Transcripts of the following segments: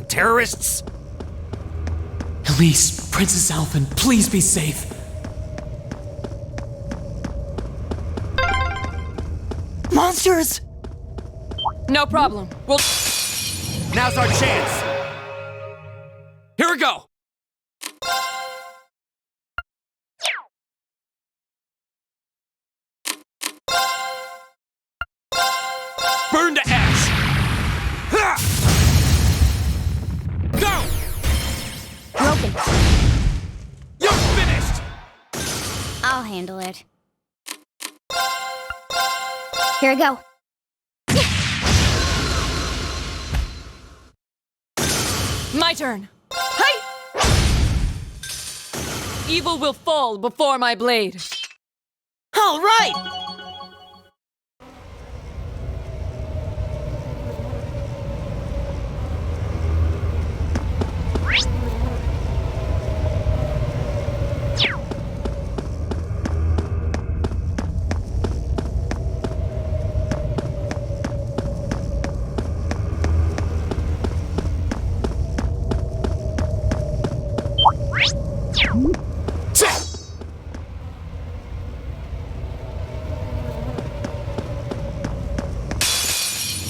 terrorists? Elise, Princess Alphen, please be safe. Monsters! No problem. We'll... Now's our chance! Here we go! Burn to ash! Ha! Go! Broken. You're finished! I'll handle it. Here I go. My turn. Hi! Evil will fall before my blade. All right!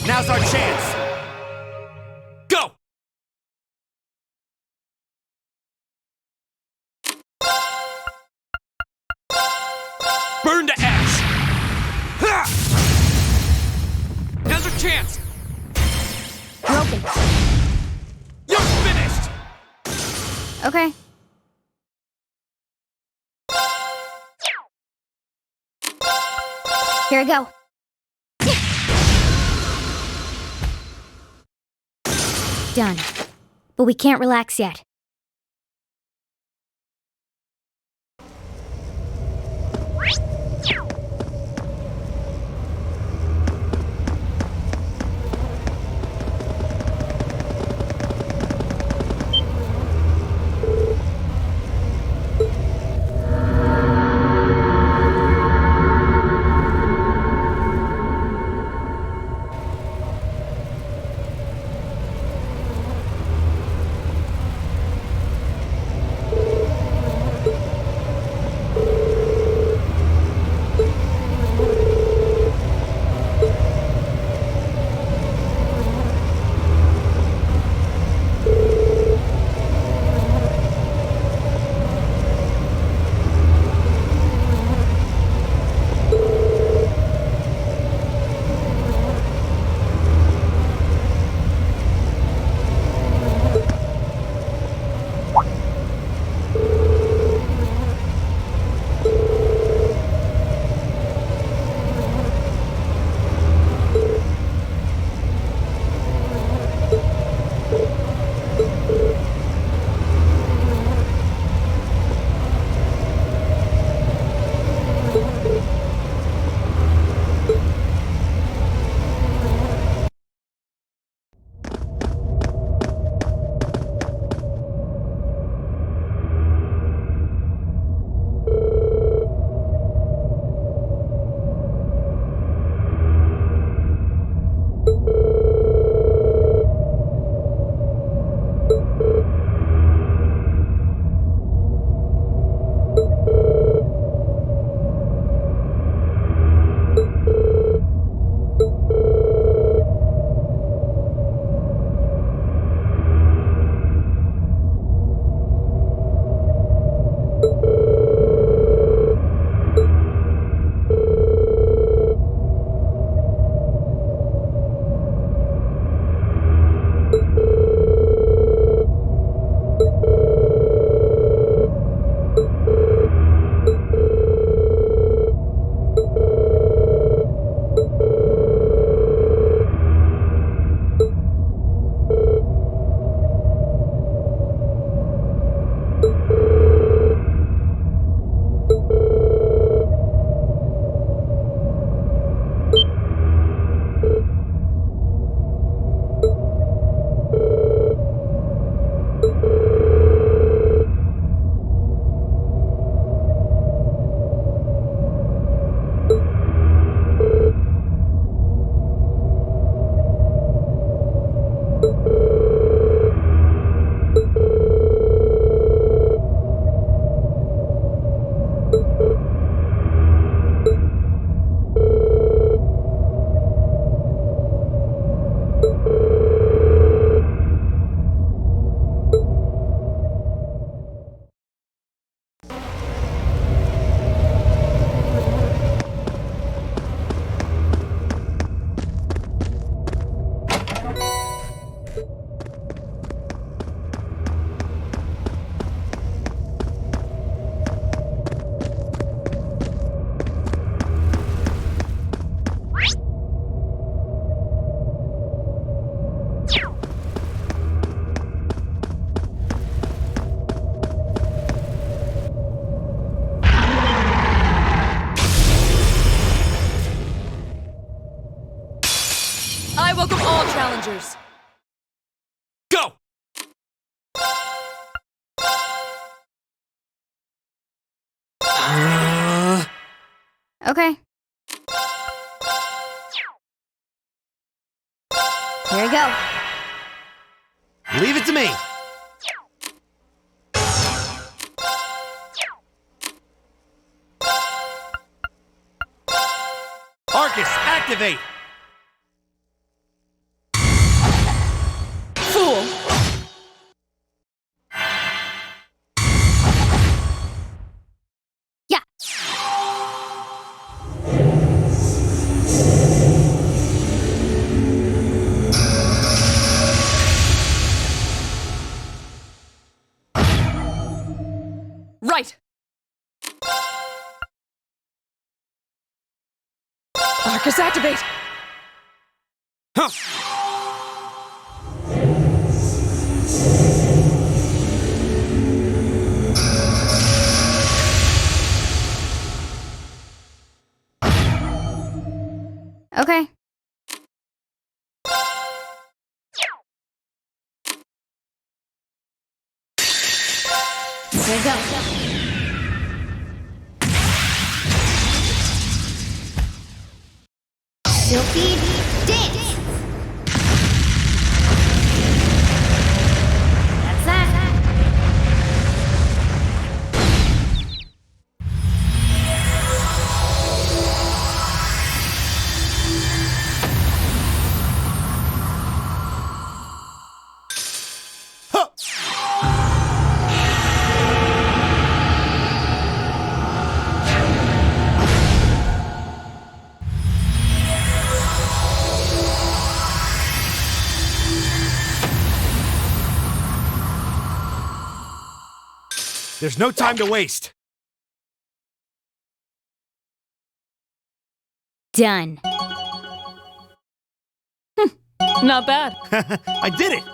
Now's our chance! Go! Burn to ash! Ha! Now's our chance! Broken. You're finished! Okay. Here I go. Done. But we can't relax yet. challengers. Go! Okay. Here we go. Leave it to me. Arcus, activate. Fool! Yeah. Right! Arcus, activate! Huh! Okay. Here we go. Silky dance. That's that. There's no time to waste. Done. Not bad. I did it.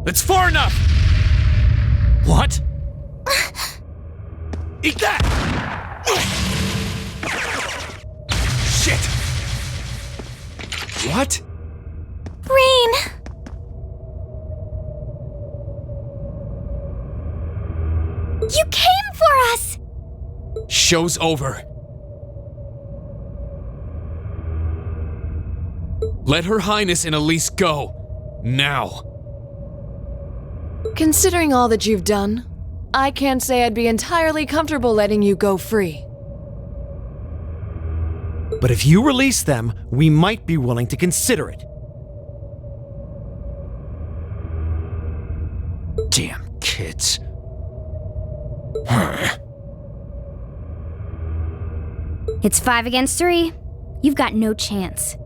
It's far enough! What? Eat that! Shit! What? Rean! You came for us! Show's over. Let Her Highness and Elise go. Now. Considering all that you've done, I can't say I'd be entirely comfortable letting you go free. But if you release them, we might be willing to consider it. it. It's 5 against 3. You've got no chance.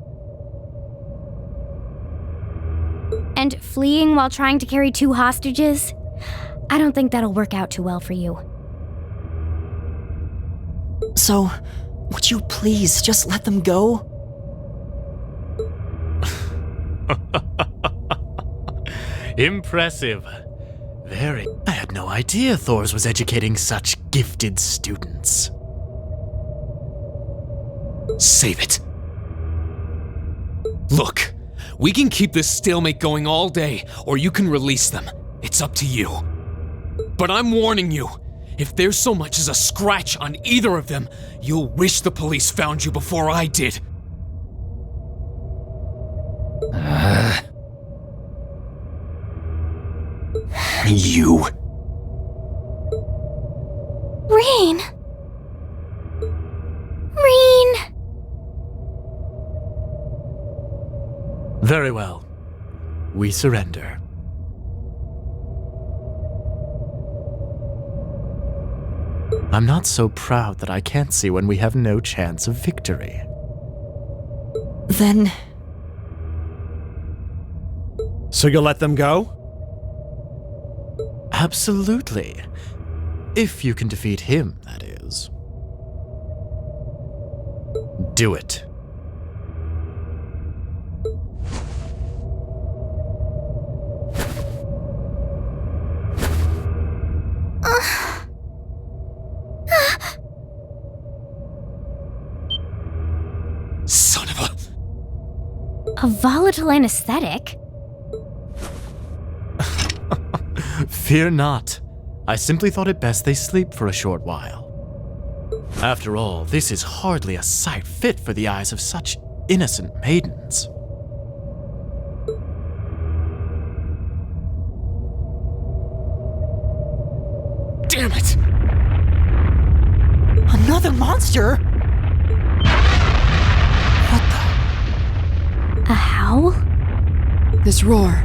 And fleeing while trying to carry 2 hostages? I don't think that'll work out too well for you. So, would you please just let them go? Impressive. Very. I had no idea Thors was educating such gifted students. Save it. Look, we can keep this stalemate going all day, or you can release them. It's up to you. But I'm warning you, if there's so much as a scratch on either of them, you'll wish the police found you before I did. You. Rean! Rean! Very well. We surrender. I'm not so proud that I can't see when we have no chance of victory. Then, So you'll let them go? Absolutely. If you can defeat him, that is. Do it. Son of a... A volatile anesthetic? Fear not. I simply thought it best they sleep for a short while. After all, this is hardly a sight fit for the eyes of such innocent maidens. Damn it! another monster? What the? A howl? This roar.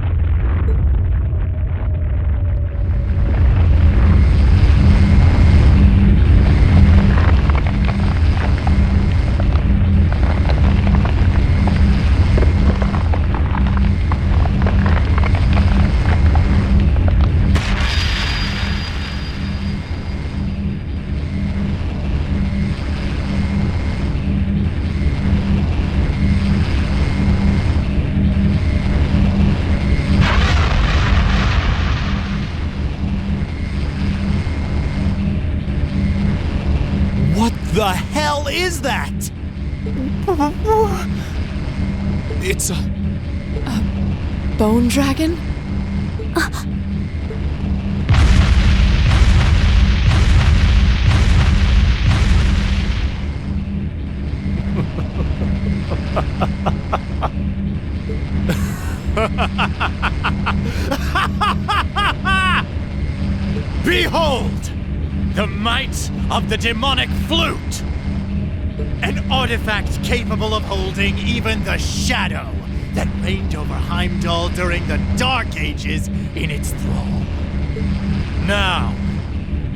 What the hell is that? It's a... Bone dragon? Behold! The might of the demonic flute! An artifact capable of holding even the shadow that reigned over Heimdall during the Dark Ages in its thrall. Now,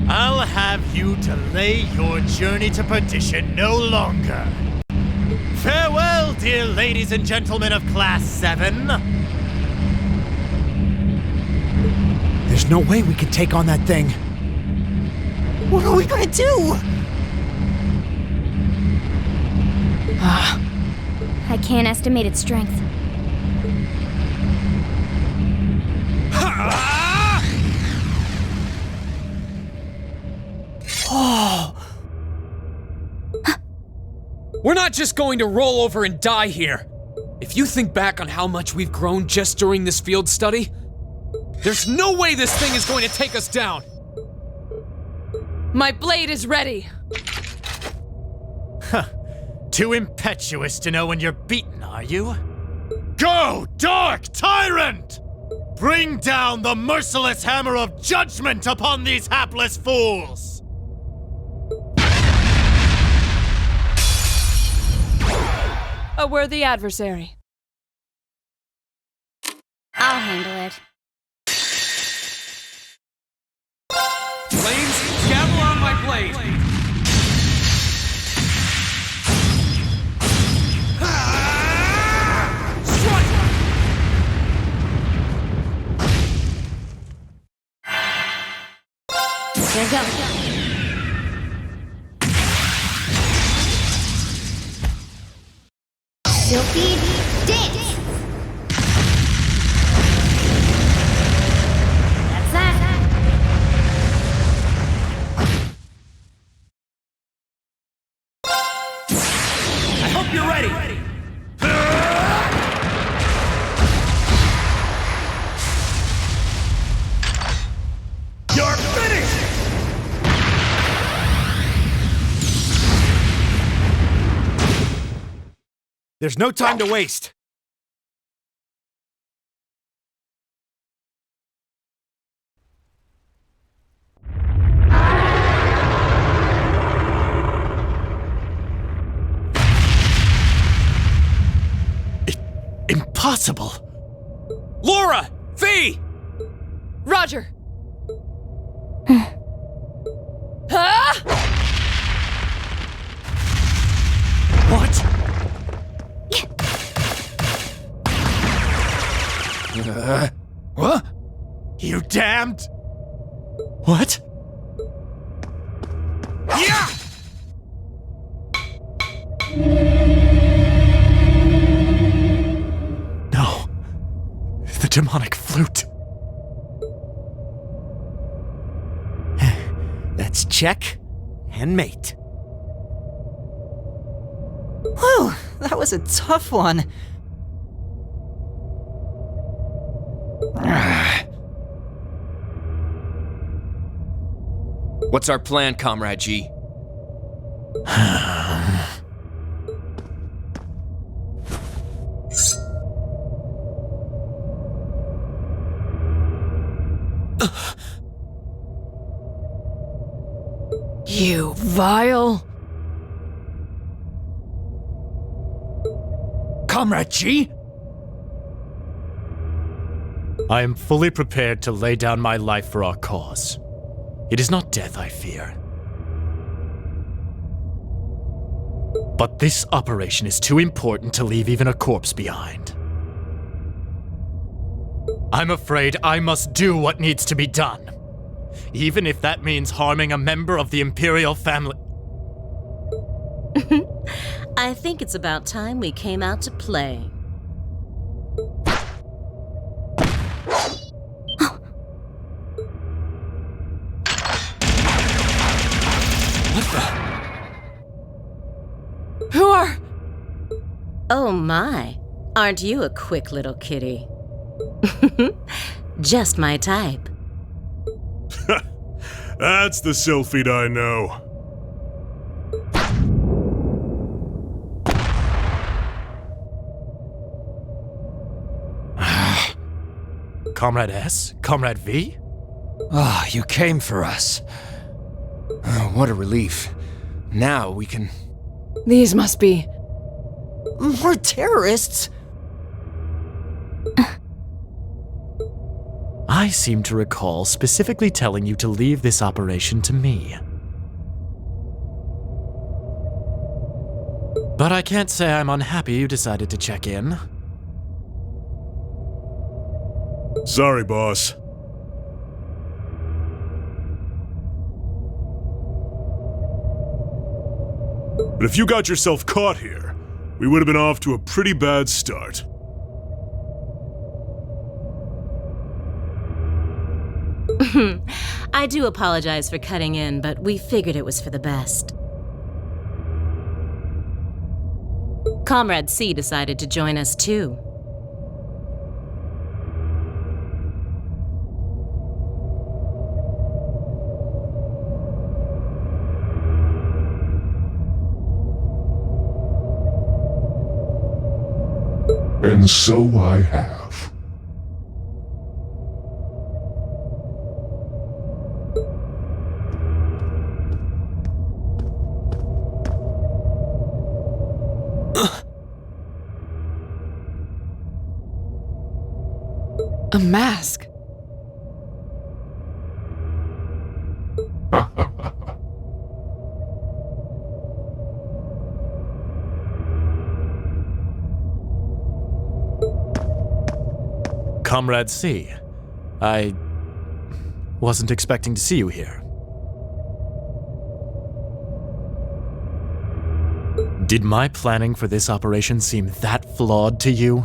I'll have you delay your journey to perdition no longer. Farewell, dear ladies and gentlemen of Class VII. There's no way we can take on that thing. What are we gonna do? I can't estimate its strength. We're not just going to roll over and die here. If you think back on how much we've grown just during this field study, there's no way this thing is going to take us down. My blade is ready. Too impetuous to know when you're beaten, are you? Go, Dark Tyrant! Bring down the merciless hammer of judgment upon these hapless fools! A worthy adversary. I'll handle it. Sylphid dance! That's that. I hope you're ready. You're finished! There's no time to waste. Impossible! Laura! V! Roger! Huh? What? What? You damned! What? Yeah! No. The demonic flute. That's check and mate. Whew, that was a tough one. What's our plan, Comrade G? You vile. Comrade G? I am fully prepared to lay down my life for our cause. It is not death I fear. But this operation is too important to leave even a corpse behind. I'm afraid I must do what needs to be done, even if that means harming a member of the Imperial family. I think it's about time we came out to play. Who are... Oh my, aren't you a quick little kitty? Just my type. That's the Sylphid I know. Comrade S? Comrade V? Ah, you came for us. Oh, what a relief. Now we can... These must be... More terrorists? I seem to recall specifically telling you to leave this operation to me. But I can't say I'm unhappy you decided to check in. Sorry, boss. But if you got yourself caught here, we would have been off to a pretty bad start. I do apologize for cutting in, but we figured it was for the best. Comrade C decided to join us too. And so I have. a mask. Comrade C, I wasn't expecting to see you here. Did my planning for this operation seem that flawed to you?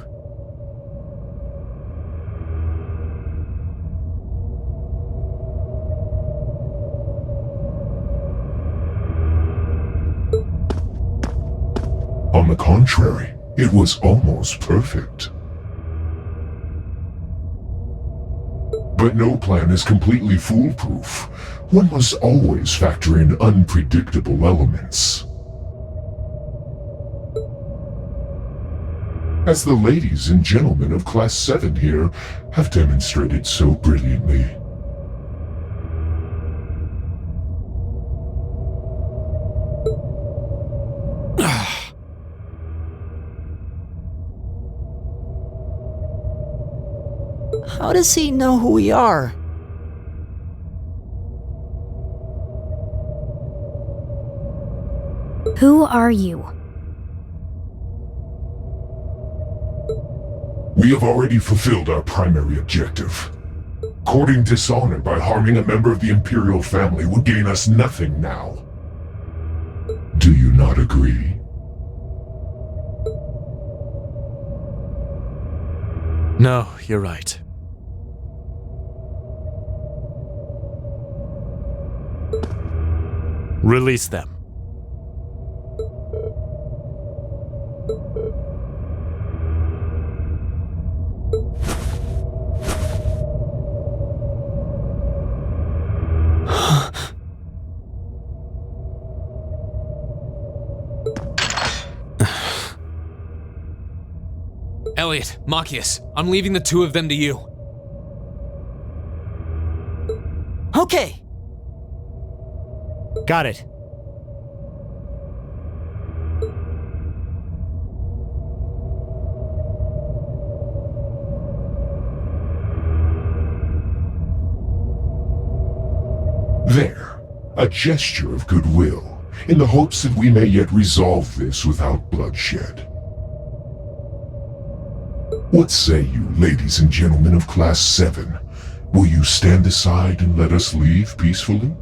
On the contrary, it was almost perfect. But no plan is completely foolproof. One must always factor in unpredictable elements. As the ladies and gentlemen of Class 7 here have demonstrated so brilliantly. How does he know who we are? Who are you? We have already fulfilled our primary objective. Courting dishonor by harming a member of the Imperial family would gain us nothing now. Do you not agree? No, you're right. Release them. Elliot, Machias, I'm leaving the two of them to you. Okay. Got it. There, a gesture of goodwill, in the hopes that we may yet resolve this without bloodshed. What say you, ladies and gentlemen of Class 7? Will you stand aside and let us leave peacefully?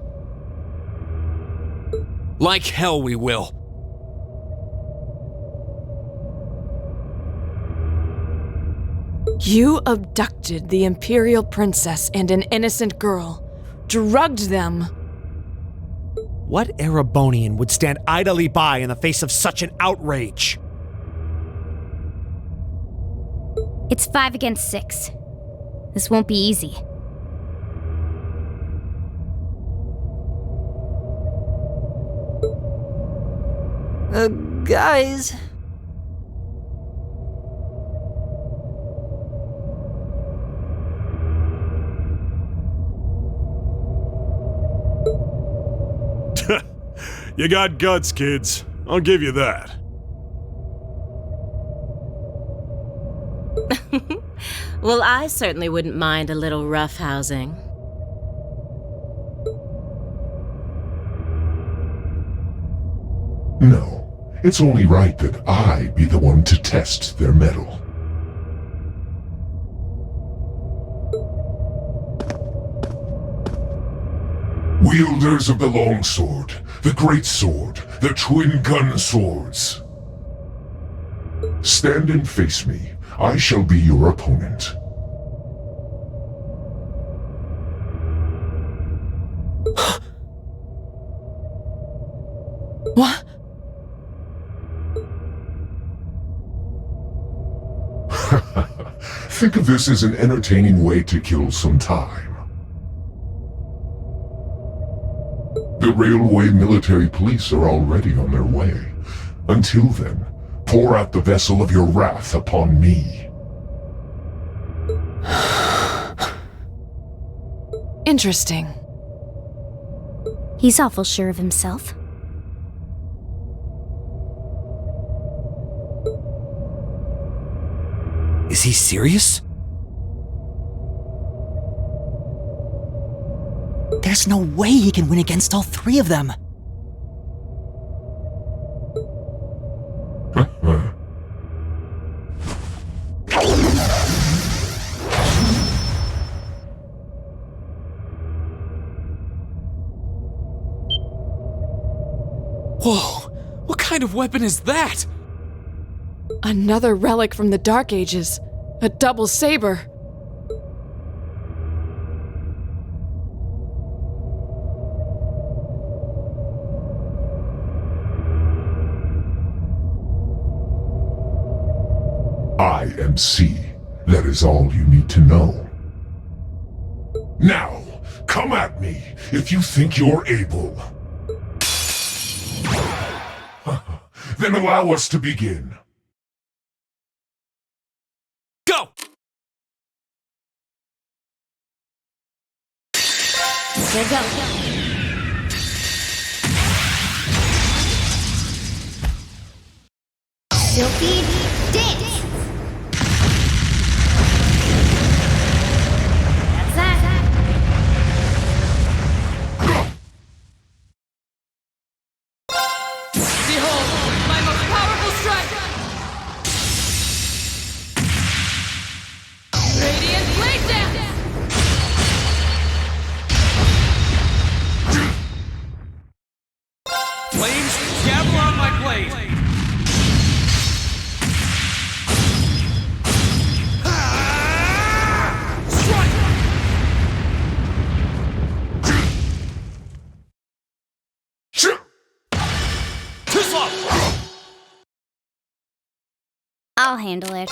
Like hell we will. You abducted the Imperial Princess and an innocent girl, drugged them. What Erebonian would stand idly by in the face of such an outrage? It's 5 against 6. This won't be easy. Guys. You got guts, kids. I'll give you that. Well, I certainly wouldn't mind a little roughhousing. No, it's only right that I be the one to test their mettle. Wielders of the longsword, the great sword, the twin gun swords. Stand and face me. I shall be your opponent. What? Think of this as an entertaining way to kill some time. The railway military police are already on their way. Until then, pour out the vessel of your wrath upon me. Interesting. He's awful sure of himself. Is he serious? There's no way he can win against all 3 of them. Whoa, what kind kind of weapon is that? Another relic from the Dark Ages. A double saber. I am C. That is all you need to know. Now, come at me if you think you're able. Then allow us to begin. Go! There go. Silky dance. That's that. Behold, my most powerful strike! Radiant blade dance! Flames, gather on my blade! I'll handle it.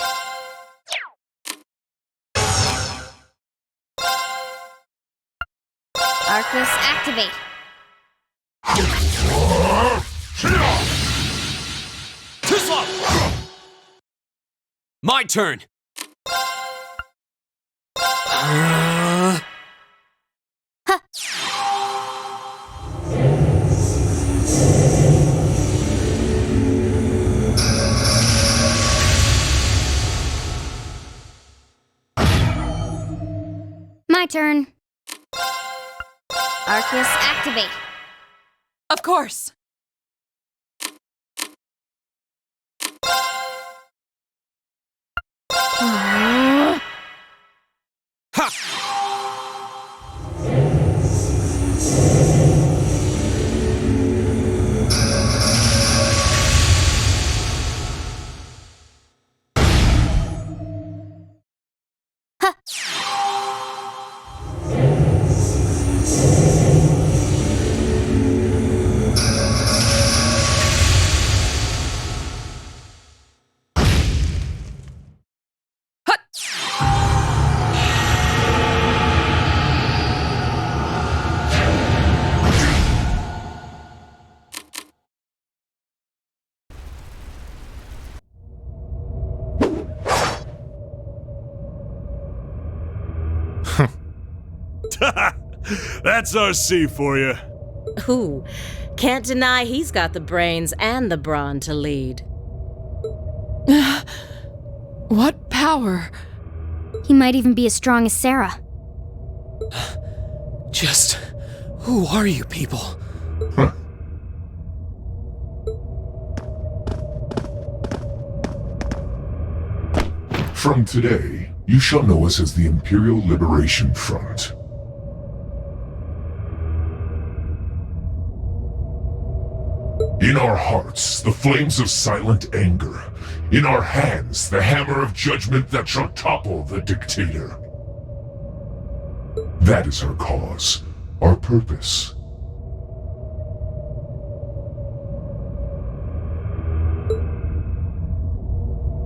Arcus, activate. My turn! My turn. Arcus, activate. Of course! That's RC for you. Ooh, can't deny he's got the brains and the brawn to lead. What power? He might even be as strong as Sarah. Just who are you people? From today, you shall know us as the Imperial Liberation Front. In our hearts, the flames of silent anger. In our hands, the hammer of judgment that shall topple the dictator. That is our cause, our purpose.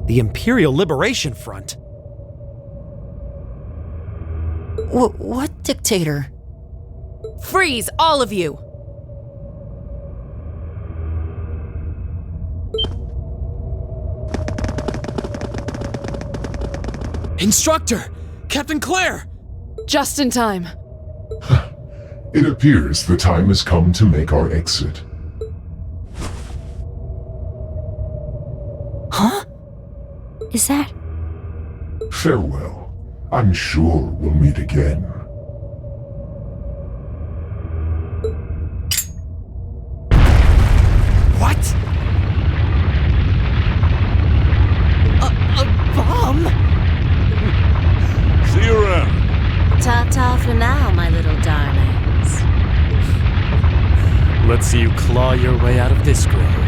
The Imperial Liberation Front? What dictator? Freeze, all of you! Instructor! Captain Claire! Just in time. It appears the time has come to make our exit. Huh? Is that? Farewell. I'm sure we'll meet again. What? A bomb? See you around. Ta-ta for now, my little darlings. Let's see you claw your way out of this grave.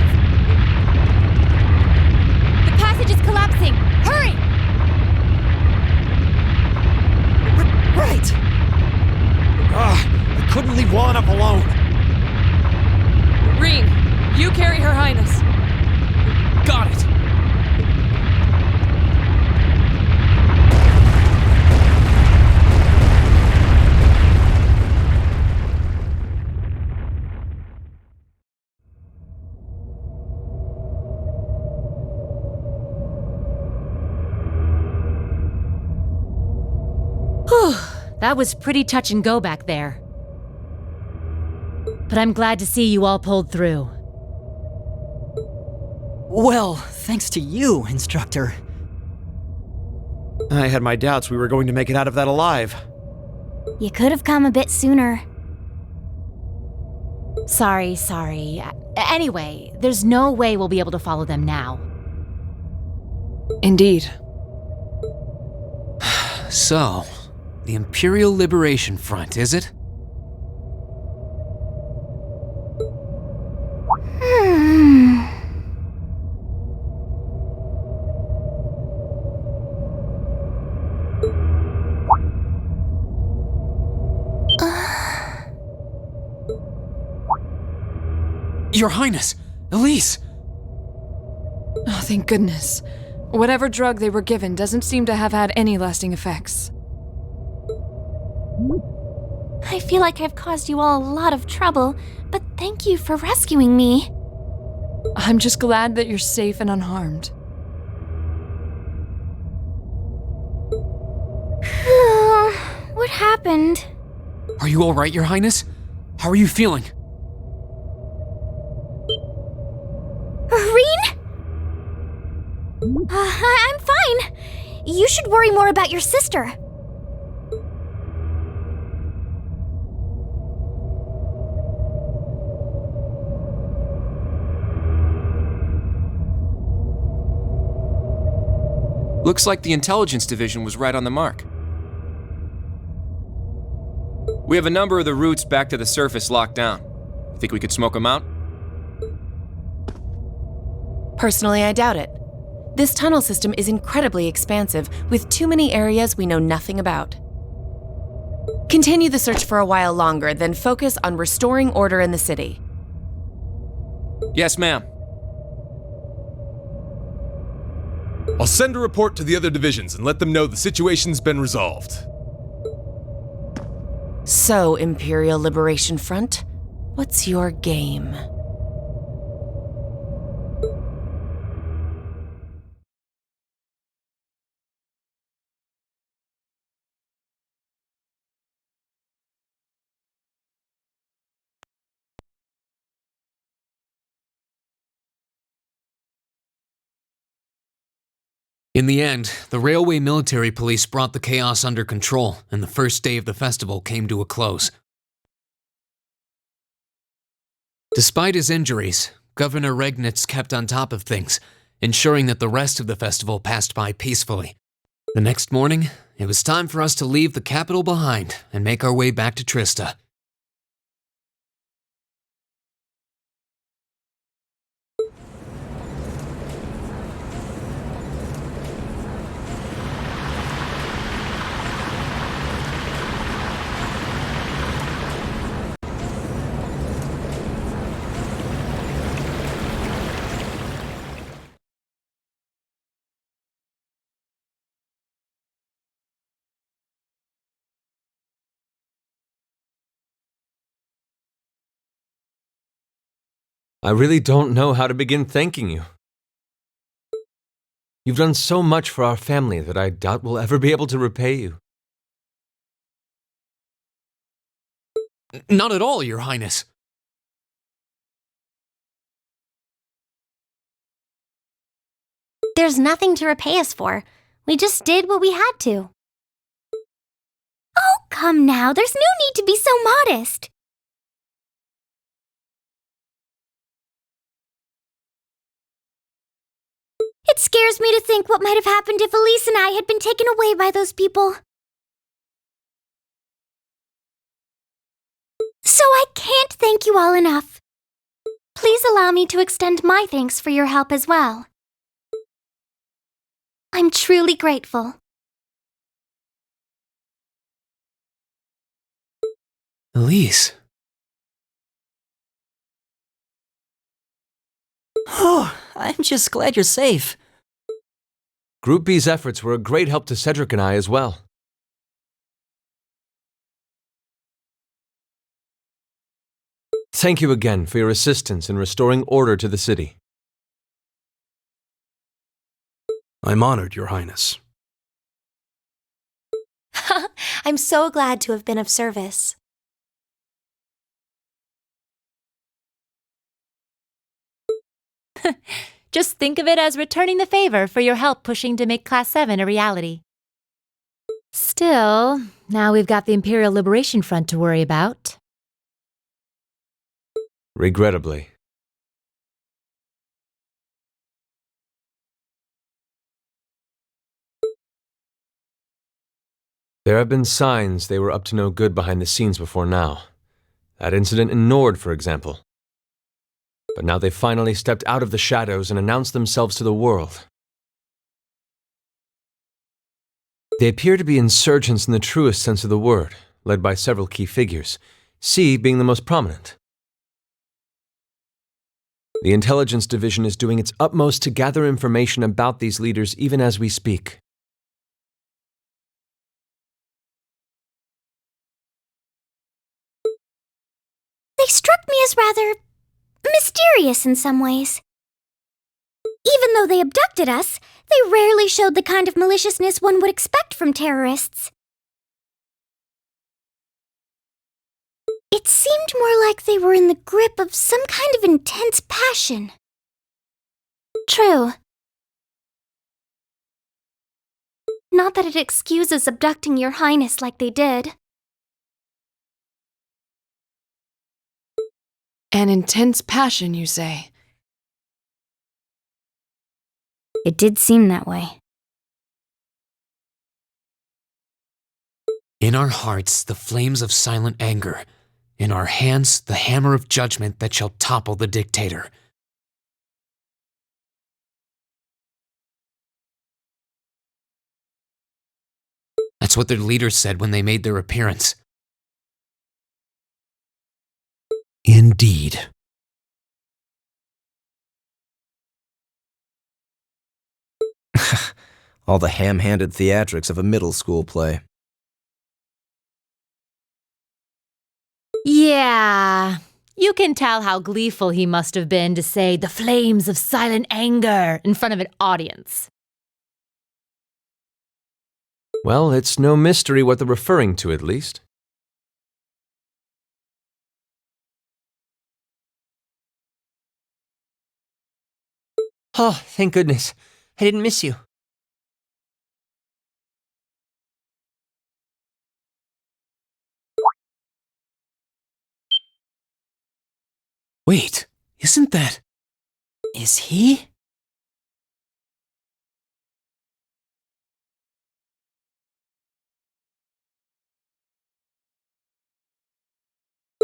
That was pretty touch and go back there. But I'm glad to see you all pulled through. Well, thanks to you, Instructor. I had my doubts we were going to make it out of that alive. You could have come a bit sooner. Sorry. Anyway, there's no way we'll be able to follow them now. Indeed. So, the Imperial Liberation Front, is it? Your Highness! Elise! Oh, thank goodness. Whatever drug they were given doesn't seem to have had any lasting effects. I feel like I've caused you all a lot of trouble, but thank you for rescuing me. I'm just glad that you're safe and unharmed. What happened? Are you alright, Your Highness? How are you feeling? Rean? I'm fine. You should worry more about your sister. Looks like the intelligence division was right on the mark. We have a number of the routes back to the surface locked down. Think we could smoke them out? Personally, I doubt it. This tunnel system is incredibly expansive, with too many areas we know nothing about. Continue the search for a while longer, then focus on restoring order in the city. Yes, ma'am. I'll send a report to the other divisions and let them know the situation's been resolved. So, Imperial Liberation Front, what's your game? In the end, the railway military police brought the chaos under control, and the first day of the festival came to a close. Despite his injuries, Governor Regnitz kept on top of things, ensuring that the rest of the festival passed by peacefully. The next morning, it was time for us to leave the capital behind and make our way back to Trista. I really don't know how to begin thanking you. You've done so much for our family that I doubt we'll ever be able to repay you. Not at all, Your Highness. There's nothing to repay us for. We just did what we had to. Oh, come now. There's no need to be so modest. It scares me to think what might have happened if Elise and I had been taken away by those people. So I can't thank you all enough. Please allow me to extend my thanks for your help as well. I'm truly grateful. Elise. Oh, I'm just glad you're safe. Group B's efforts were a great help to Cedric and I as well. Thank you again for your assistance in restoring order to the city. I'm honored, Your Highness. I'm so glad to have been of service. Just think of it as returning the favor for your help pushing to make Class VII a reality. Still, now we've got the Imperial Liberation Front to worry about. Regrettably. There have been signs they were up to no good behind the scenes before now. That incident in Nord, for example. But now they've finally stepped out of the shadows and announced themselves to the world. They appear to be insurgents in the truest sense of the word, led by several key figures, C being the most prominent. The intelligence division is doing its utmost to gather information about these leaders even as we speak. They struck me as rather mysterious in some ways. Even though they abducted us, they rarely showed the kind of maliciousness one would expect from terrorists. It seemed more like they were in the grip of some kind of intense passion. True. Not that it excuses abducting Your Highness like they did. An intense passion, you say? It did seem that way. In our hearts, the flames of silent anger. In our hands, the hammer of judgment that shall topple the dictator. That's what their leaders said when they made their appearance. Indeed. All the ham-handed theatrics of a middle school play. Yeah, you can tell how gleeful he must have been to say the flames of silent anger in front of an audience. Well, it's no mystery what they're referring to, at least. Oh, thank goodness. I didn't miss you. Wait, isn't that... Is he?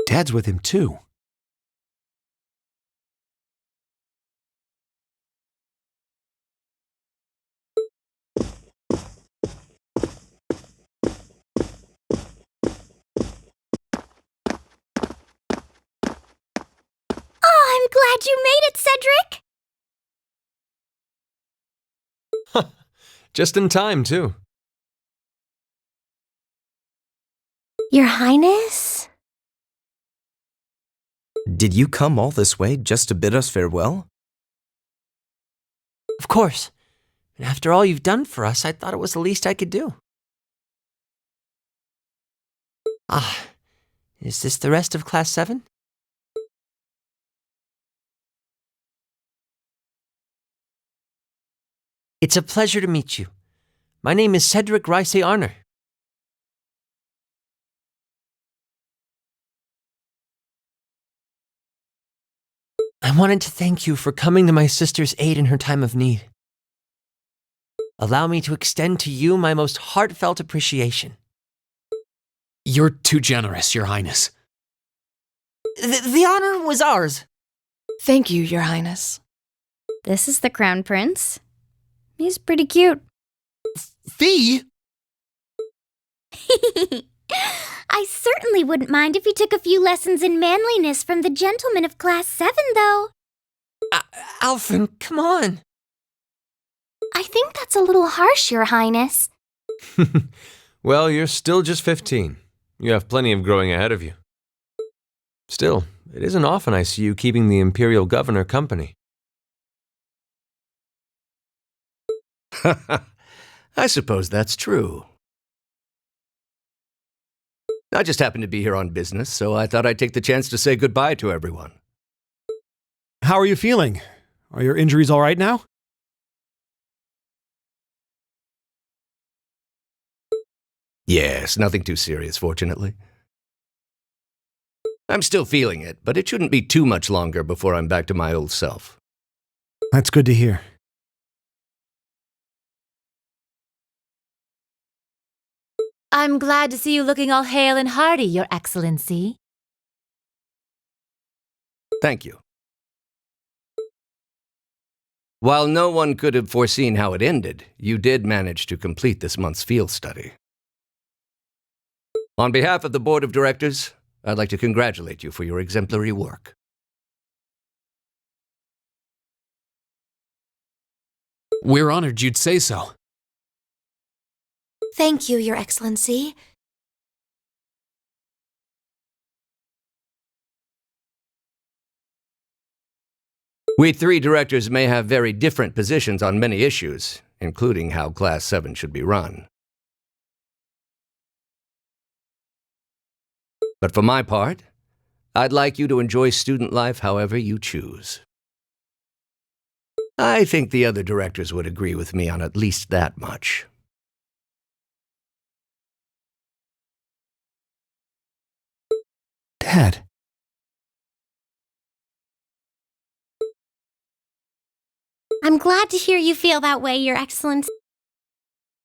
Dad's with him too. I'm glad you made it, Cedric! Just in time, too. Your Highness? Did you come all this way just to bid us farewell? Of course. And after all you've done for us, I thought it was the least I could do. Ah, is this the rest of Class VII? It's a pleasure to meet you. My name is Cedric Rice Arner. I wanted to thank you for coming to my sister's aid in her time of need. Allow me to extend to you my most heartfelt appreciation. You're too generous, Your Highness. The honor was ours. Thank you, Your Highness. This is the Crown Prince. He's pretty cute. Fee? I certainly wouldn't mind if he took a few lessons in manliness from the gentlemen of Class VII, though. Alfred, come on. I think that's a little harsh, Your Highness. Well, you're still just 15. You have plenty of growing ahead of you. Still, it isn't often I see you keeping the Imperial Governor company. I suppose that's true. I just happened to be here on business, so I thought I'd take the chance to say goodbye to everyone. How are you feeling? Are your injuries all right now? Yes, nothing too serious, fortunately. I'm still feeling it, but it shouldn't be too much longer before I'm back to my old self. That's good to hear. I'm glad to see you looking all hale and hearty, Your Excellency. Thank you. While no one could have foreseen how it ended, you did manage to complete this month's field study. On behalf of the Board of Directors, I'd like to congratulate you for your exemplary work. We're honored you'd say so. Thank you, Your Excellency. We three directors may have very different positions on many issues, including how Class VII should be run. But for my part, I'd like you to enjoy student life however you choose. I think the other directors would agree with me on at least that much. Dad. I'm glad to hear you feel that way, Your Excellency.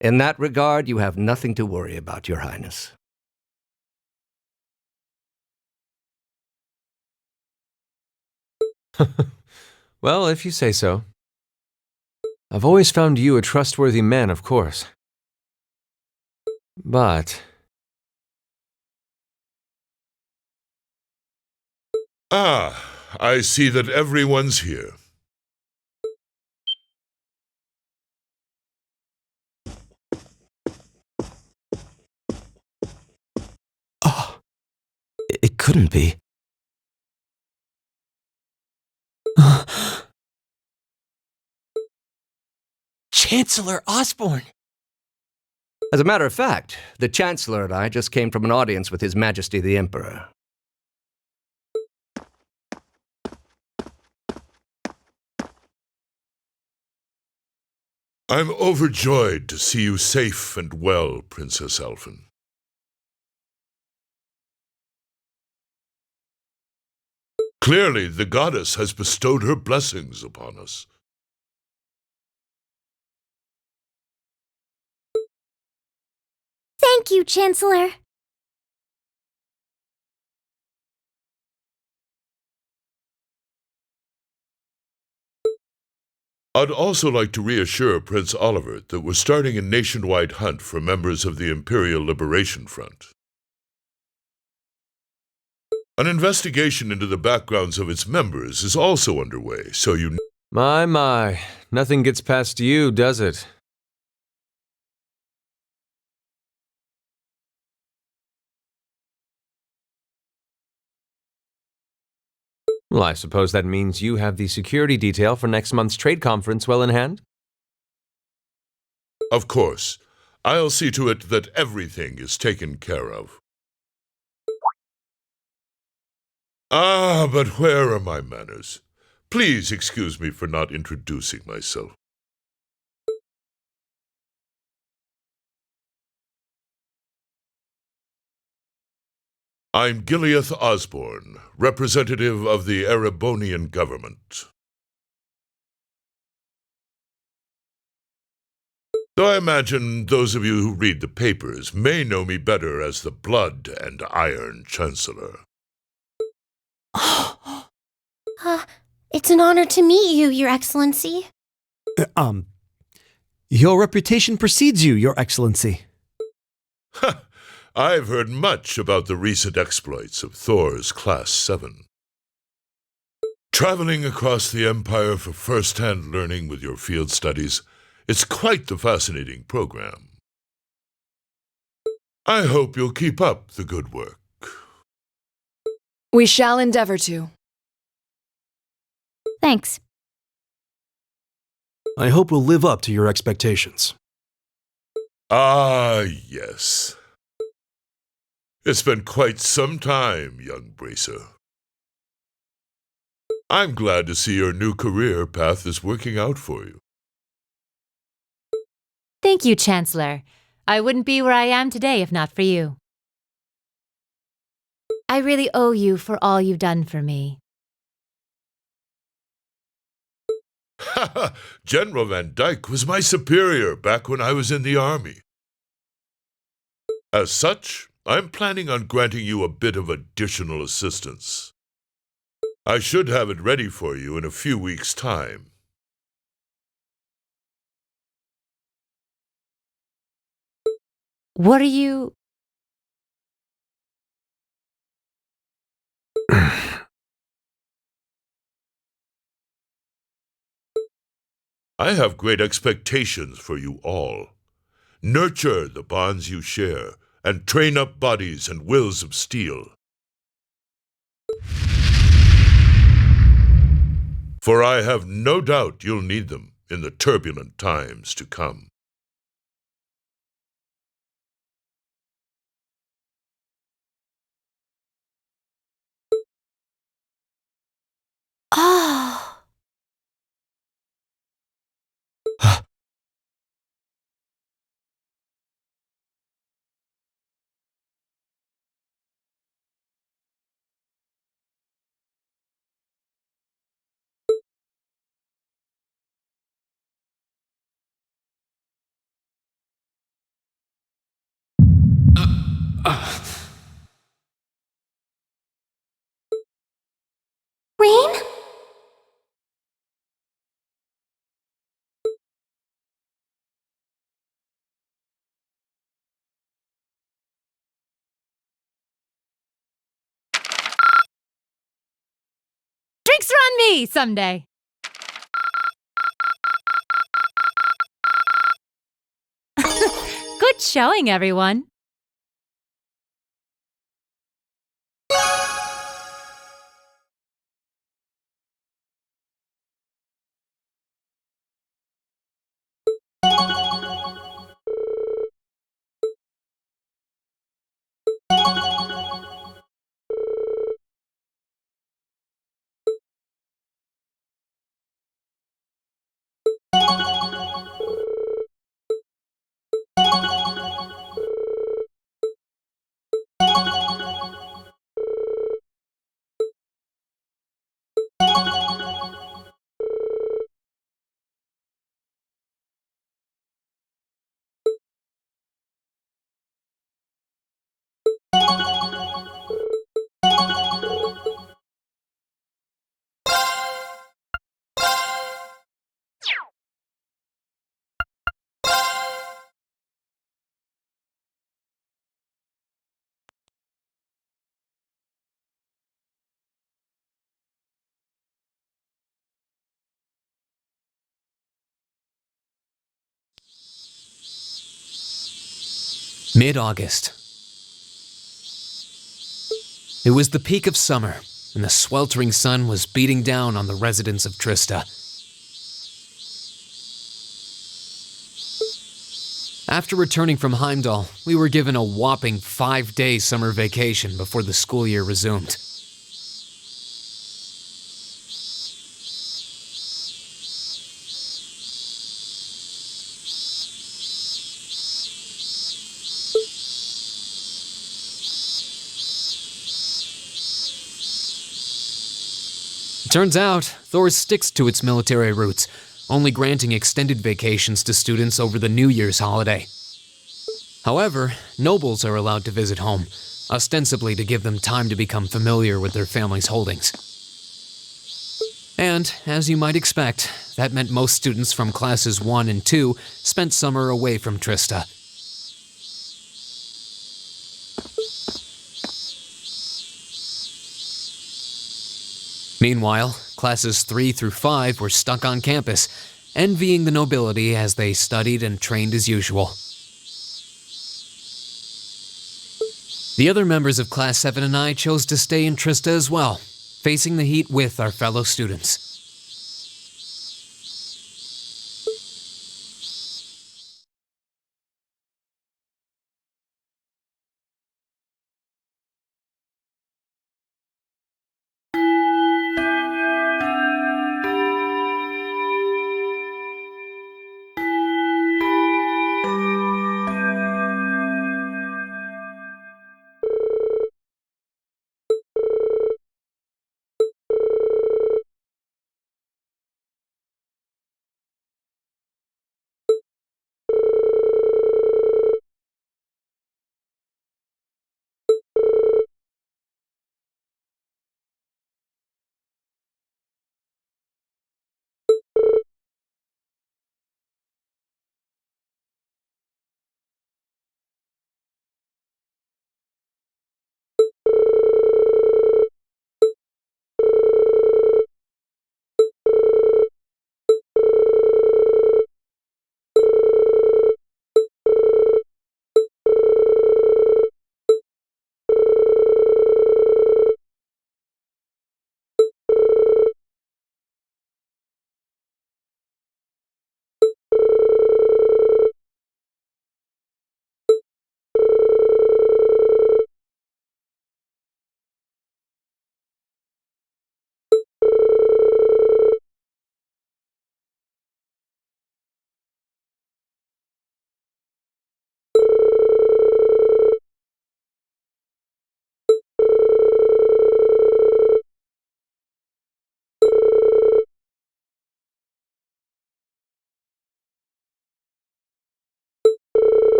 In that regard, you have nothing to worry about, Your Highness. Well, if you say so. I've always found you a trustworthy man, of course. But... Ah, I see that everyone's here. Oh, it couldn't be. Chancellor Osborne! As a matter of fact, the Chancellor and I just came from an audience with His Majesty the Emperor. I'm overjoyed to see you safe and well, Princess Elfin. Clearly, the goddess has bestowed her blessings upon us. Thank you, Chancellor. I'd also like to reassure Prince Oliver that we're starting a nationwide hunt for members of the Imperial Liberation Front. An investigation into the backgrounds of its members is also underway, so you... My, nothing gets past you, does it? Well, I suppose that means you have the security detail for next month's trade conference well in hand? Of course. I'll see to it that everything is taken care of. Ah, but where are my manners? Please excuse me for not introducing myself. I'm Gileath Osborne, representative of the Erebonian government. Though I imagine those of you who read the papers may know me better as the Blood and Iron Chancellor. It's an honor to meet you, Your Excellency. Your reputation precedes you, Your Excellency. I've heard much about the recent exploits of Thor's Class VII. Traveling across the Empire for first-hand learning with your field studies, it's quite the fascinating program. I hope you'll keep up the good work. We shall endeavor to. Thanks. I hope we'll live up to your expectations. Ah, yes. It's been quite some time, young bracer. I'm glad to see your new career path is working out for you. Thank you, Chancellor. I wouldn't be where I am today if not for you. I really owe you for all you've done for me. General Van Dyke was my superior back when I was in the army. As such, I'm planning on granting you a bit of additional assistance. I should have it ready for you in a few weeks' time. What are you... I have great expectations for you all. Nurture the bonds you share, and train up bodies and wills of steel. For I have no doubt you'll need them in the turbulent times to come. Oh. Rean? Drinks are on me someday! Good showing, everyone. Mid-August. It was the peak of summer, and the sweltering sun was beating down on the residents of Trista. After returning from Heimdall, we were given a whopping 5-day summer vacation before the school year resumed. Turns out, Thor sticks to its military roots, only granting extended vacations to students over the New Year's holiday. However, nobles are allowed to visit home, ostensibly to give them time to become familiar with their family's holdings. And, as you might expect, that meant most students from classes 1 and 2 spent summer away from Trista. Meanwhile, classes 3 through 5 were stuck on campus, envying the nobility as they studied and trained as usual. The other members of Class 7 and I chose to stay in Trista as well, facing the heat with our fellow students.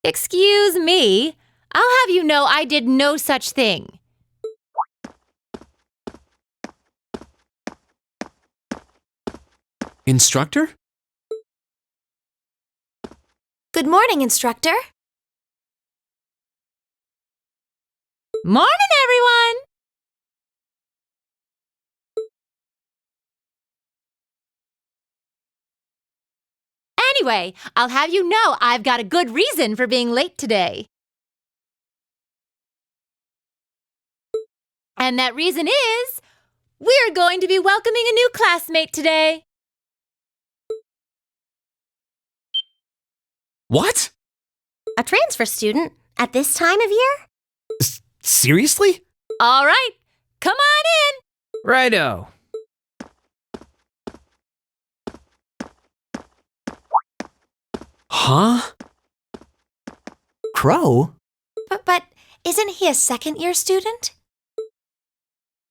Excuse me. I'll have you know I did no such thing. Instructor? Good morning, Instructor. Morning, everyone! Anyway, I'll have you know I've got a good reason for being late today. And that reason is, we're going to be welcoming a new classmate today. What? A transfer student at this time of year? Seriously? All right, come on in. Righto. Huh? Crow? But isn't he a second-year student?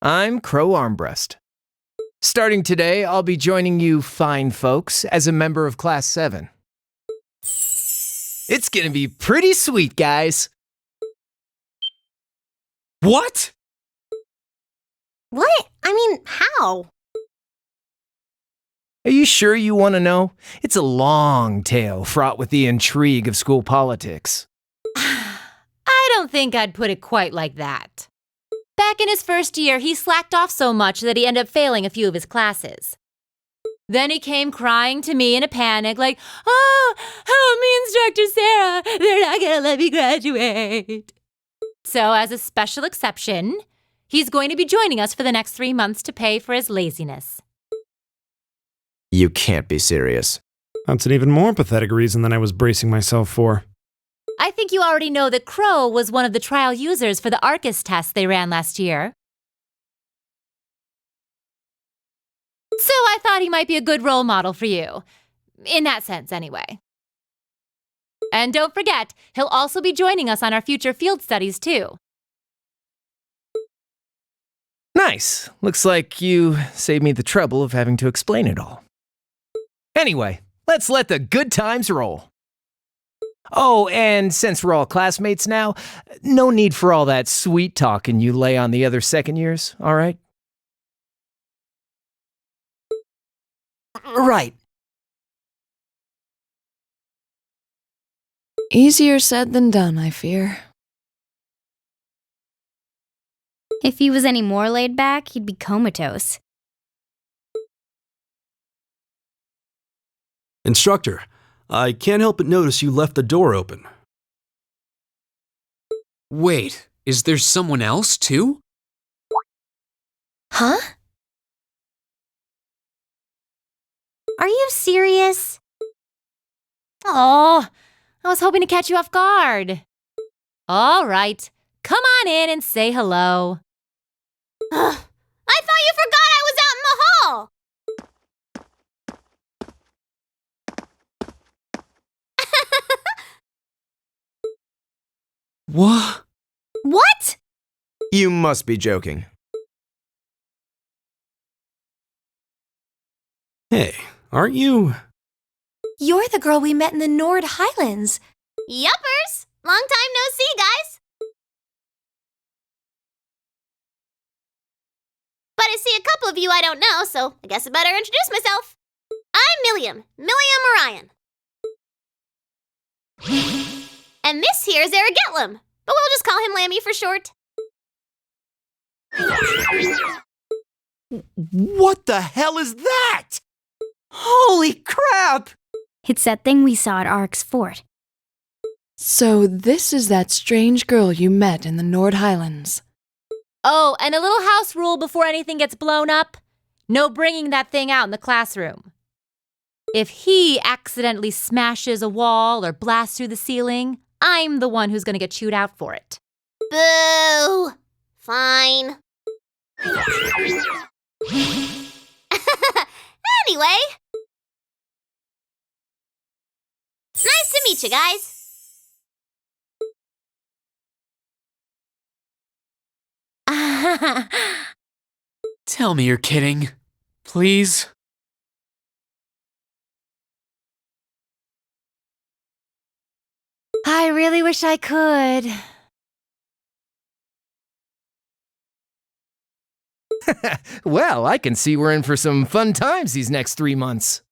I'm Crow Armbrust. Starting today, I'll be joining you fine folks as a member of Class VII. It's gonna be pretty sweet, guys. What? What? I mean, how? Are you sure you want to know? It's a long tale fraught with the intrigue of school politics. I don't think I'd put it quite like that. Back in his first year, he slacked off so much that he ended up failing a few of his classes. Then he came crying to me in a panic like, "Oh, help me, Instructor Sarah, they're not gonna let me graduate." So as a special exception, he's going to be joining us for the next 3 months to pay for his laziness. You can't be serious. That's an even more pathetic reason than I was bracing myself for. I think you already know that Crow was one of the trial users for the Arcus test they ran last year. So I thought he might be a good role model for you. In that sense, anyway. And don't forget, he'll also be joining us on our future field studies, too. Nice. Looks like you saved me the trouble of having to explain it all. Anyway, let's let the good times roll. Oh, and since we're all classmates now, no need for all that sweet talking you lay on the other second years, all right? Right. Easier said than done, I fear. If he was any more laid back, he'd be comatose. Instructor, I can't help but notice you left the door open. Wait, is there someone else, too? Huh? Are you serious? Oh, I was hoping to catch you off guard. All right, come on in and say hello. I thought you forgot I was out in the hall! What? What? You must be joking. Hey, aren't you? You're the girl we met in the Nord Highlands. Yuppers! Long time no see, guys! But I see a couple of you I don't know, so I guess I better introduce myself. I'm Milliam Orion. And this here's Aragetlum, but we'll just call him Lammy for short. What the hell is that? Holy crap! It's that thing we saw at Ark's fort. So this is that strange girl you met in the Nord Highlands. Oh, and a little house rule before anything gets blown up. No bringing that thing out in the classroom. If he accidentally smashes a wall or blasts through the ceiling, I'm the one who's going to get chewed out for it. Boo! Fine. Anyway. Nice to meet you guys. Tell me you're kidding. Please? I really wish I could. Well, I can see we're in for some fun times these next 3 months.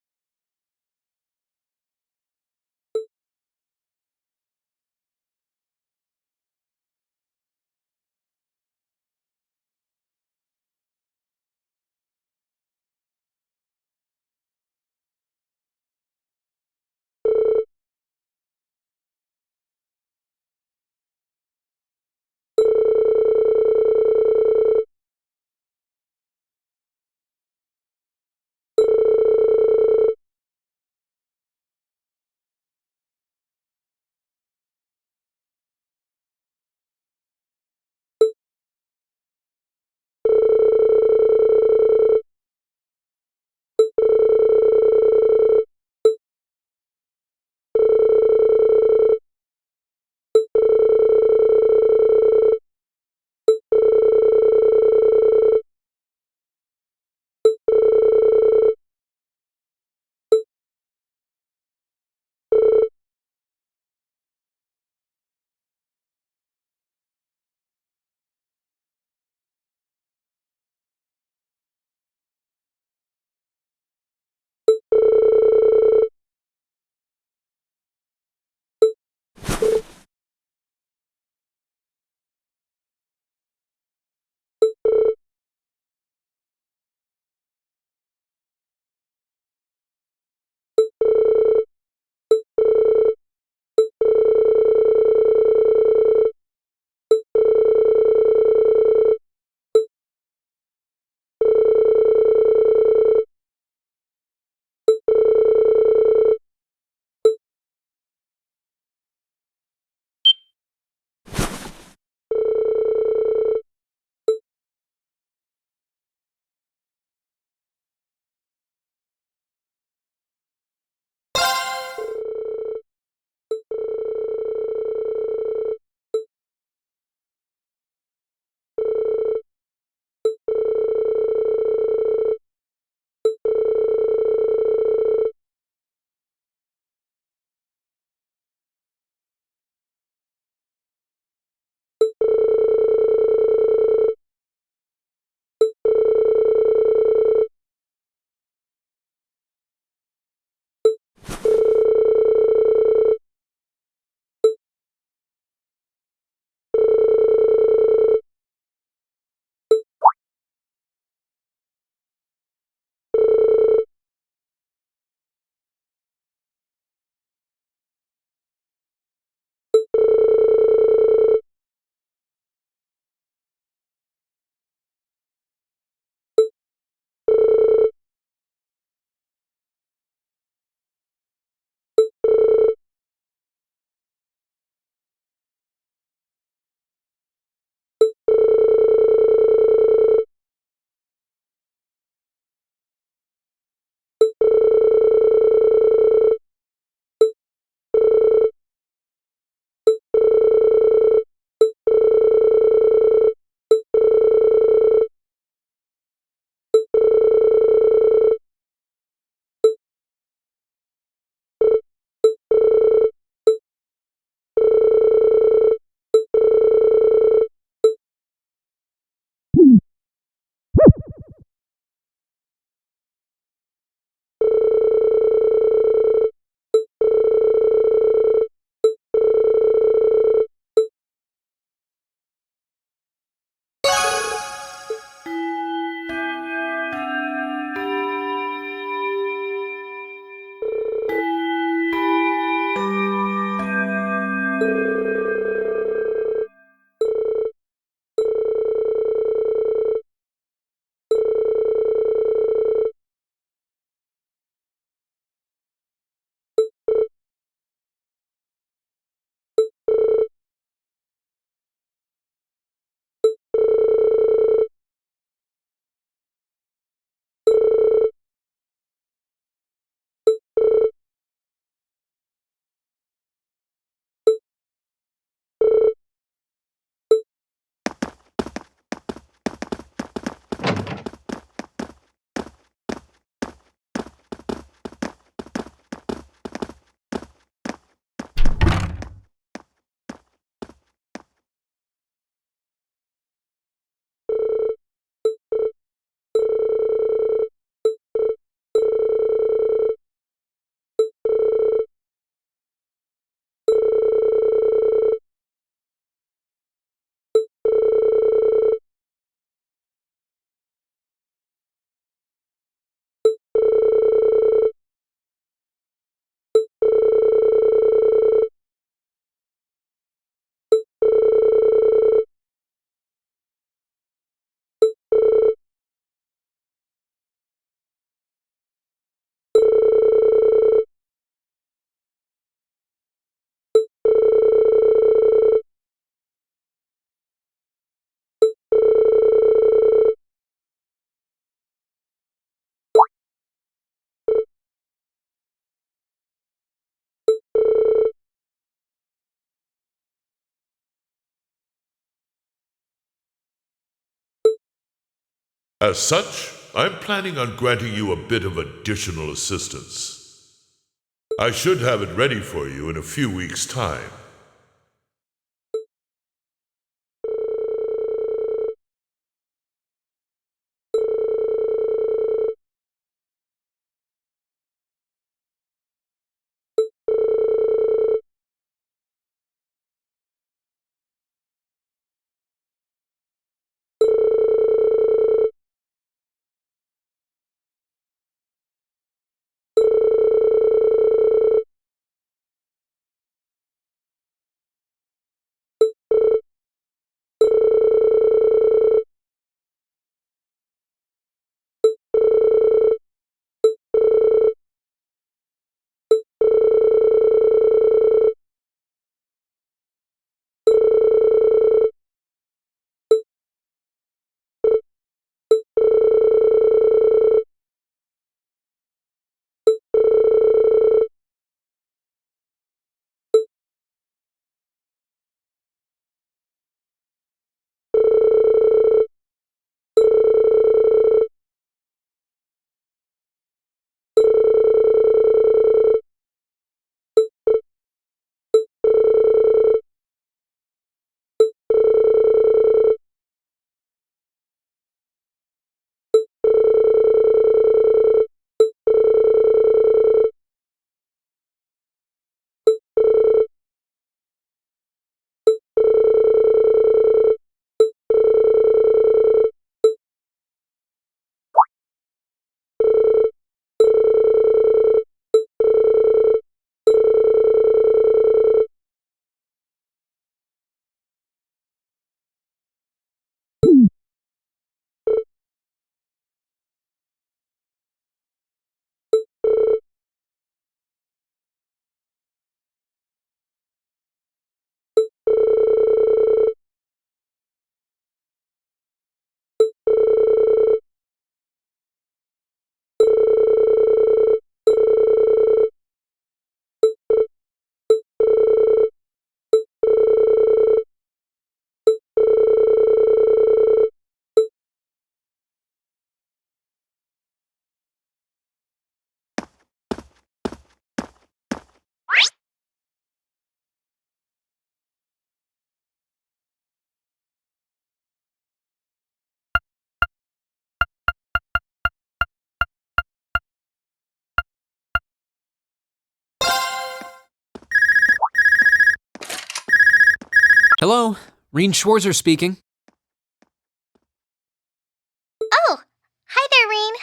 As such, I'm planning on granting you a bit of additional assistance. I should have it ready for you in a few weeks' time. Hello, Rean Schwarzer speaking. Oh, hi there, Rean.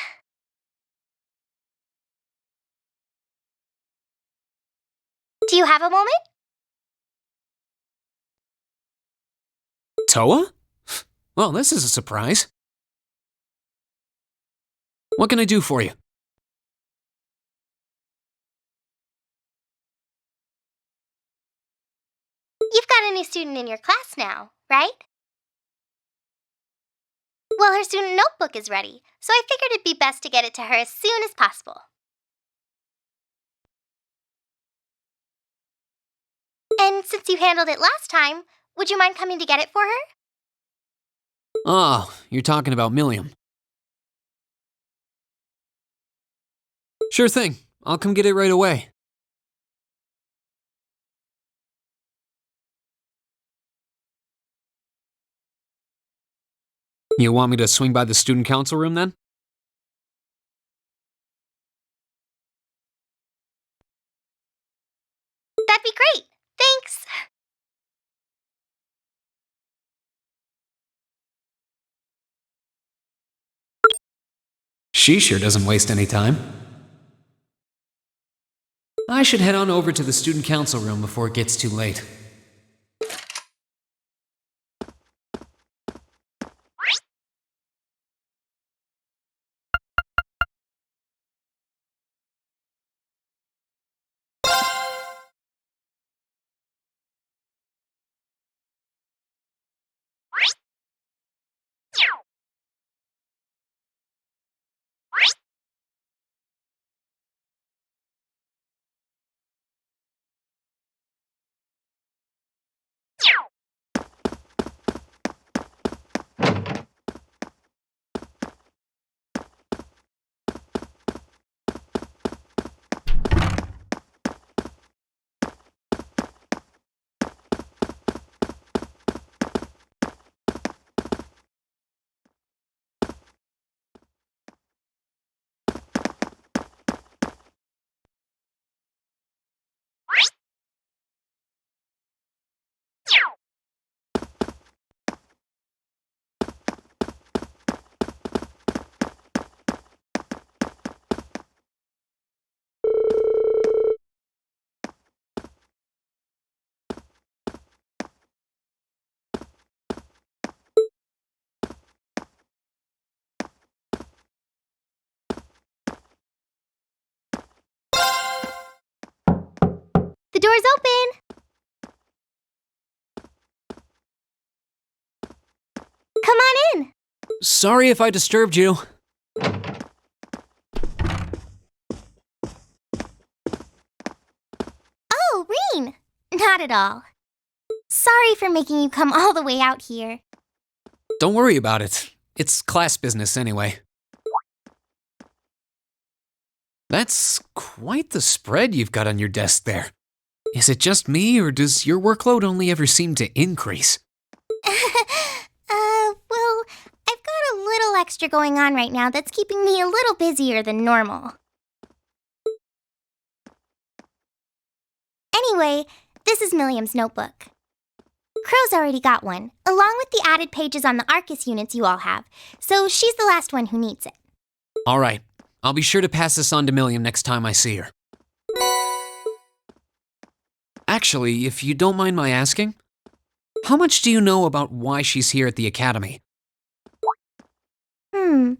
Do you have a moment? Toa? Well, this is a surprise. What can I do for you? You've got a new student in your class now, right? Well, her student notebook is ready, so I figured it'd be best to get it to her as soon as possible. And since you handled it last time, would you mind coming to get it for her? Oh, you're talking about Milliam. Sure thing. I'll come get it right away. You want me to swing by the student council room then? That'd be great. Thanks. She sure doesn't waste any time. I should head on over to the student council room before it gets too late. The door's open! Come on in! Sorry if I disturbed you. Oh, Rean! Not at all. Sorry for making you come all the way out here. Don't worry about it. It's class business anyway. That's quite the spread you've got on your desk there. Is it just me, or does your workload only ever seem to increase? Well, I've got a little extra going on right now that's keeping me a little busier than normal. Anyway, this is Milliam's notebook. Crow's already got one, along with the added pages on the Arcus units you all have, so she's the last one who needs it. All right, I'll be sure to pass this on to Milliam next time I see her. Actually, if you don't mind my asking, how much do you know about why she's here at the Academy? All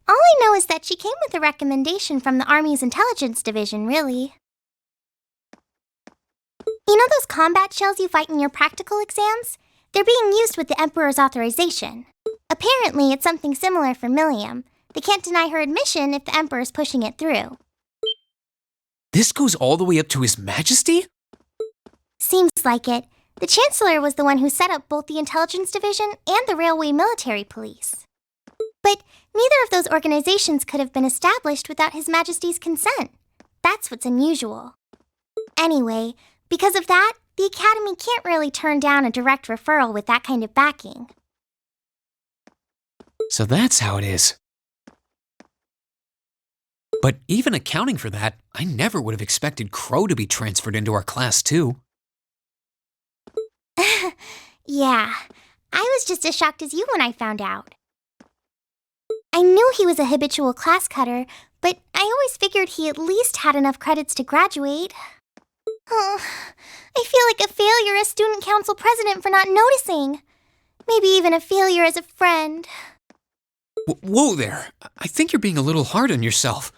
I know is that she came with a recommendation from the Army's Intelligence Division, really. You know those combat shells you fight in your practical exams? They're being used with the Emperor's authorization. Apparently, it's something similar for Milliam. They can't deny her admission if the Emperor's pushing it through. This goes all the way up to His Majesty? Seems like it. The Chancellor was the one who set up both the Intelligence Division and the Railway Military Police. But neither of those organizations could have been established without His Majesty's consent. That's what's unusual. Anyway, because of that, the Academy can't really turn down a direct referral with that kind of backing. So that's how it is. But even accounting for that, I never would have expected Crow to be transferred into our class too. Yeah, I was just as shocked as you when I found out. I knew he was a habitual class cutter, but I always figured he at least had enough credits to graduate. Oh, I feel like a failure as student council president for not noticing. Maybe even a failure as a friend. Whoa there, I think you're being a little hard on yourself.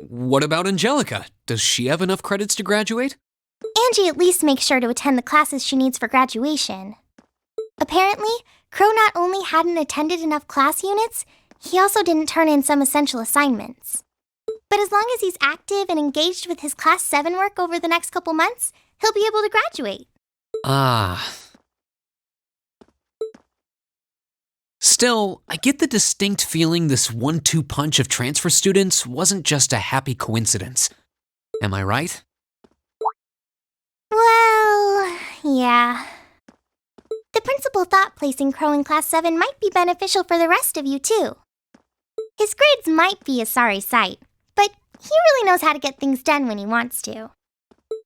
What about Angelica? Does she have enough credits to graduate? Angie at least makes sure to attend the classes she needs for graduation. Apparently, Crow not only hadn't attended enough class units, he also didn't turn in some essential assignments. But as long as he's active and engaged with his Class 7 work over the next couple months, he'll be able to graduate. Ah. Still, I get the distinct feeling this 1-2 punch of transfer students wasn't just a happy coincidence. Am I right? Well, yeah. The principal thought placing Crow in Class 7 might be beneficial for the rest of you, too. His grades might be a sorry sight, but he really knows how to get things done when he wants to.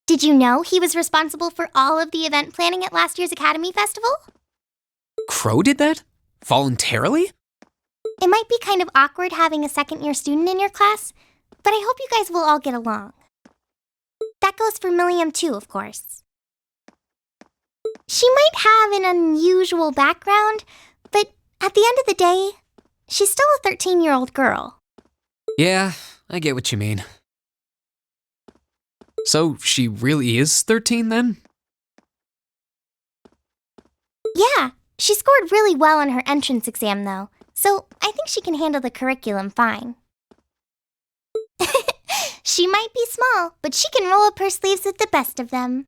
Did you know he was responsible for all of the event planning at last year's Academy Festival? Crow did that? Voluntarily? It might be kind of awkward having a second-year student in your class, but I hope you guys will all get along. That goes for Milliam too, of course. She might have an unusual background, but at the end of the day, she's still a 13-year-old girl. Yeah, I get what you mean. So she really is 13 then? Yeah, she scored really well on her entrance exam though, so I think she can handle the curriculum fine. She might be small, but she can roll up her sleeves with the best of them.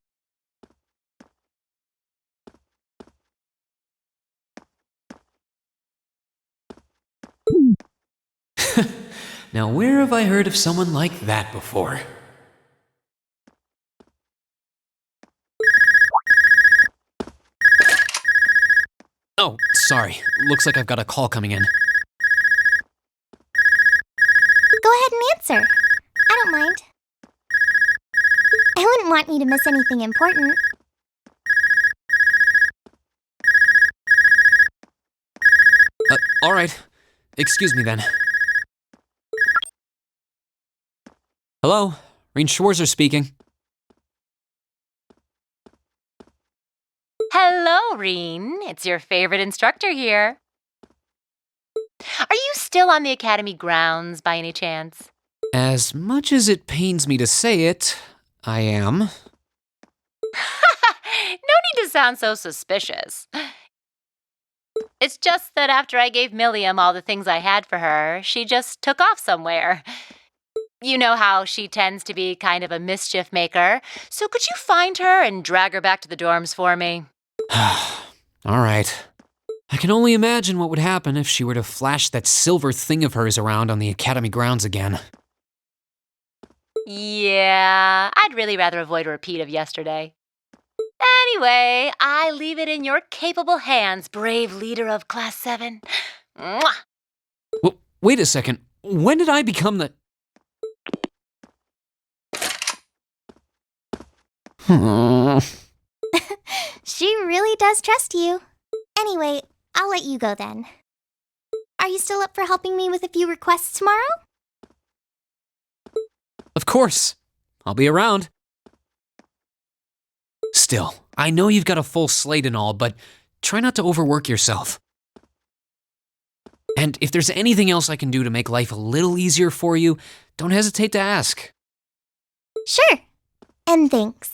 Now where have I heard of someone like that before? Oh, sorry. Looks like I've got a call coming in. Go ahead and answer. I don't mind. I wouldn't want you to miss anything important. All right. Excuse me then. Hello, Rean Schwarzer speaking. Hello, Rean. It's your favorite instructor here. Are you still on the Academy grounds by any chance? As much as it pains me to say it, I am. No need to sound so suspicious. It's just that after I gave Milliam all the things I had for her, she just took off somewhere. You know how she tends to be kind of a mischief maker, so could you find her and drag her back to the dorms for me? All right. I can only imagine what would happen if she were to flash that silver thing of hers around on the academy grounds again. Yeah, I'd really rather avoid a repeat of yesterday. Anyway, I leave it in your capable hands, brave leader of Class VII. Mwah! Well, wait a second. When did I become the... She really does trust you. Anyway, I'll let you go then. Are you still up for helping me with a few requests tomorrow? Of course. I'll be around. Still, I know you've got a full slate and all, but try not to overwork yourself. And if there's anything else I can do to make life a little easier for you, don't hesitate to ask. Sure. And thanks.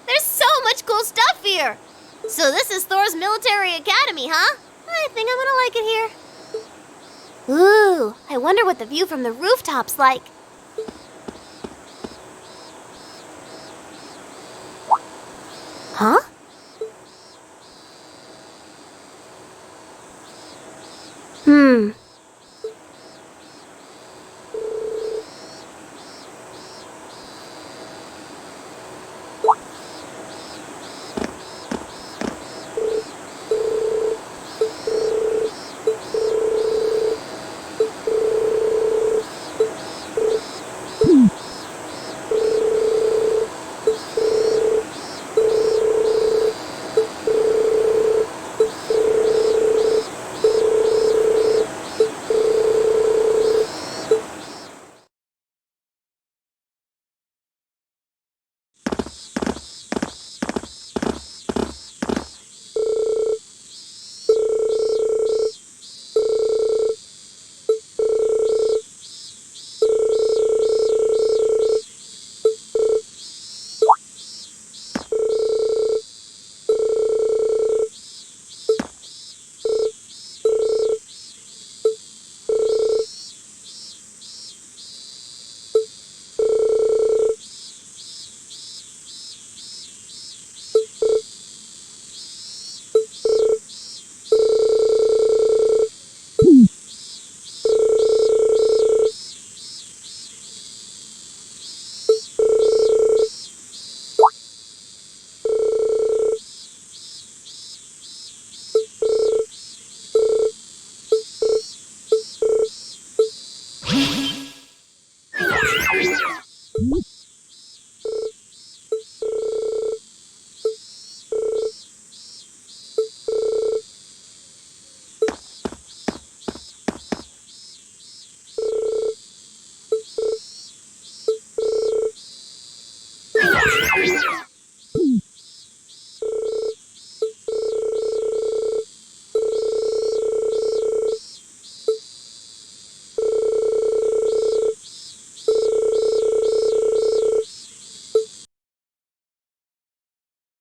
There's so much cool stuff here! So this is Thor's military academy, huh? I think I'm gonna like it here. Ooh, I wonder what the view from the rooftop's like. Huh? Hmm.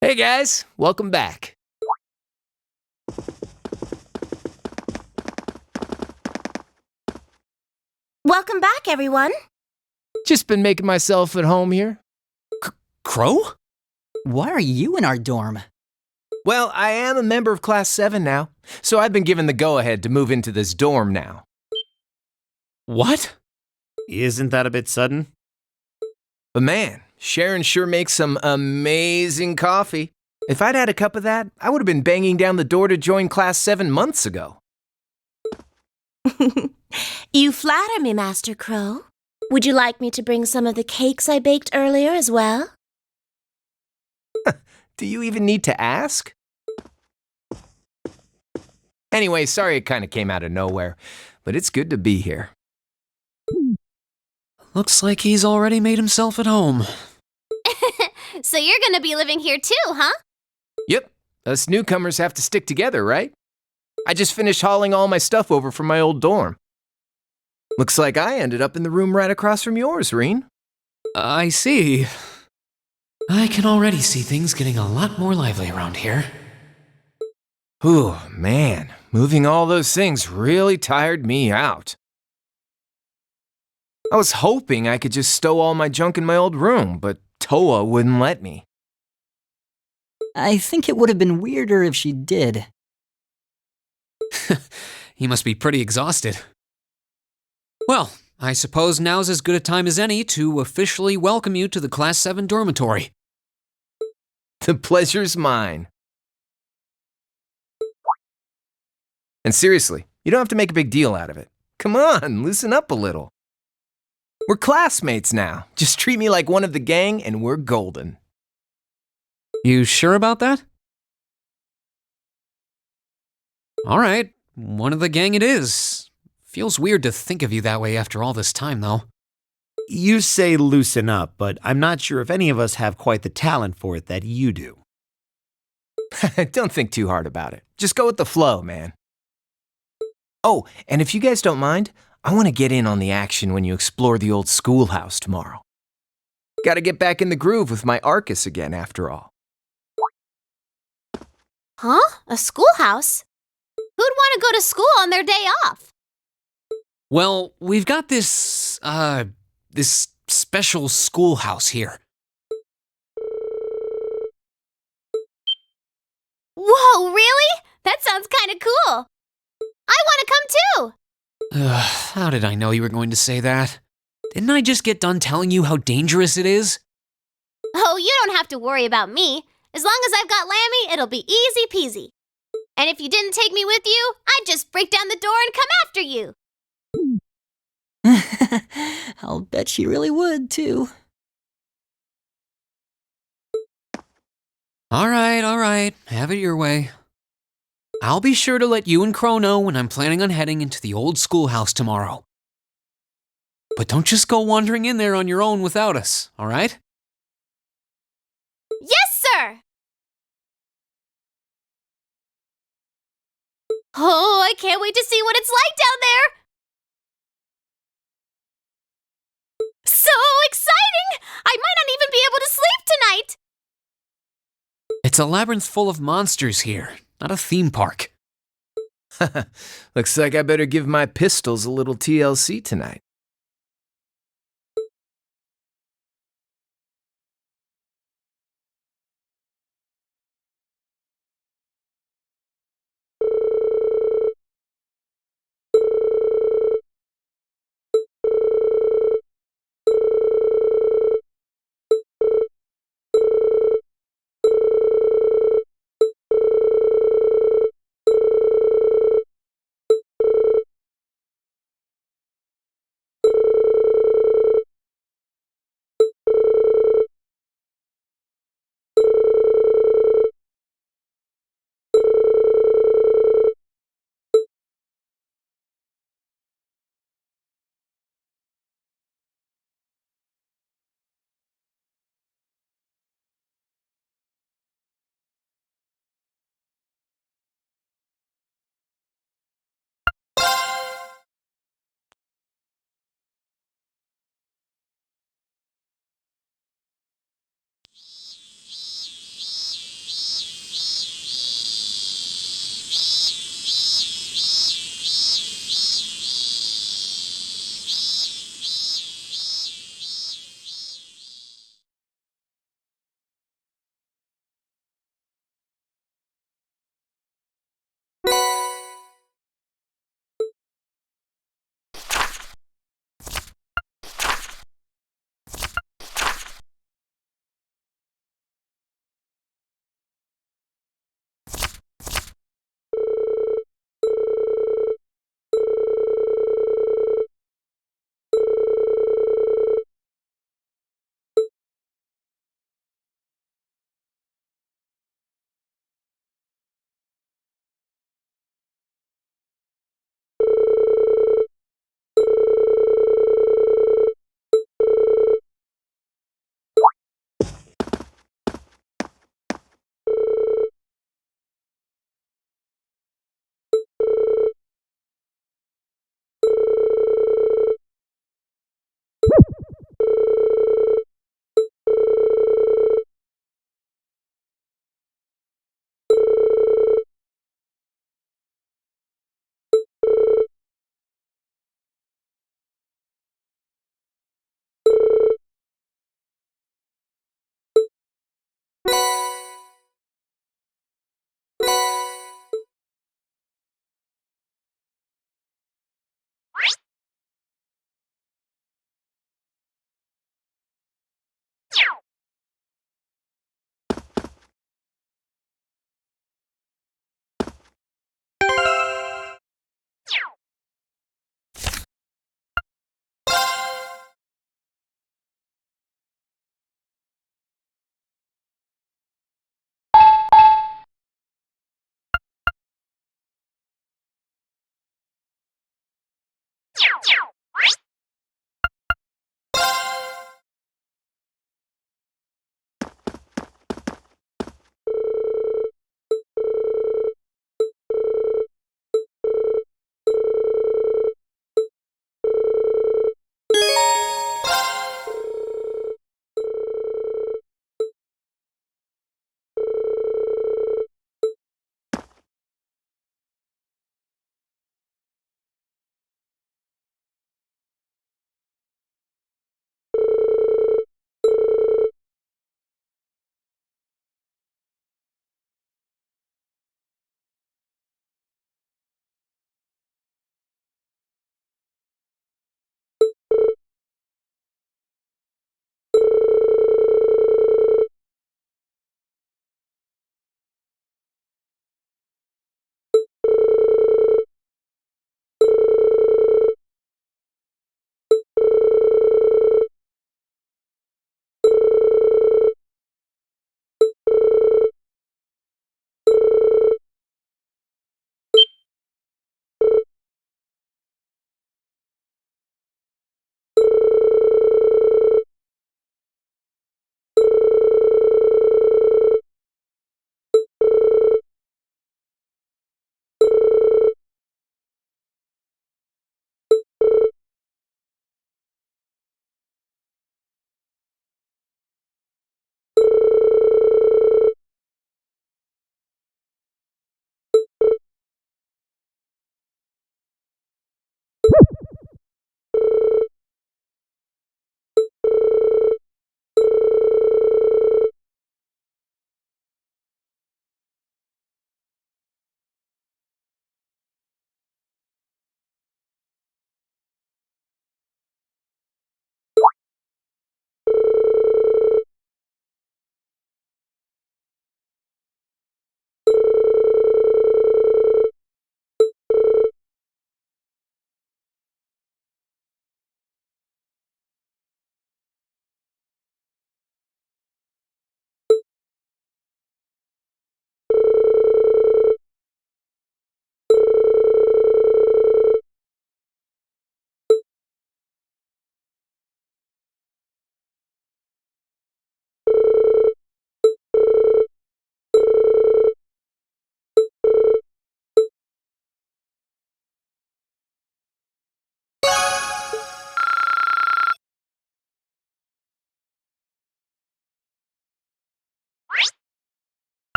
Hey guys, welcome back. Welcome back, everyone. Just been making myself at home here. Crow? Why are you in our dorm? Well, I am a member of Class 7 now, so I've been given the go-ahead to move into this dorm now. What? Isn't that a bit sudden? But man, Sharon sure makes some amazing coffee. If I'd had a cup of that, I would have been banging down the door to join Class 7 months ago. You flatter me, Master Crow. Would you like me to bring some of the cakes I baked earlier as well? Do you even need to ask? Anyway, sorry it kind of came out of nowhere, but it's good to be here. Looks like he's already made himself at home. So you're gonna be living here too, huh? Yep, us newcomers have to stick together, right? I just finished hauling all my stuff over from my old dorm. Looks like I ended up in the room right across from yours, Rean. I see. I can already see things getting a lot more lively around here. Ooh, man, moving all those things really tired me out. I was hoping I could just stow all my junk in my old room, but Toa wouldn't let me. I think it would have been weirder if she did. He must be pretty exhausted. Well, I suppose now's as good a time as any to officially welcome you to the Class VII dormitory. The pleasure's mine. And seriously, you don't have to make a big deal out of it. Come on, loosen up a little. We're classmates now. Just treat me like one of the gang and we're golden. You sure about that? All right, one of the gang it is. Feels weird to think of you that way after all this time, though. You say loosen up, but I'm not sure if any of us have quite the talent for it that you do. Don't think too hard about it. Just go with the flow, man. Oh, and if you guys don't mind, I want to get in on the action when you explore the old schoolhouse tomorrow. Gotta get back in the groove with my Arcus again, after all. Huh? A schoolhouse? Who'd want to go to school on their day off? Well, we've got this special schoolhouse here. Whoa, really? That sounds kind of cool. I want to come too. How did I know you were going to say that? Didn't I just get done telling you how dangerous it is? Oh, you don't have to worry about me. As long as I've got Lammy, it'll be easy peasy. And if you didn't take me with you, I'd just break down the door and come after you. I'll bet she really would, too. All right. Have it your way. I'll be sure to let you and Crow know when I'm planning on heading into the old schoolhouse tomorrow. But don't just go wandering in there on your own without us, all right? Yes, sir! Oh, I can't wait to see what it's like down there! So exciting! I might not even be able to sleep tonight! It's a labyrinth full of monsters here, not a theme park. Looks like I better give my pistols a little TLC tonight.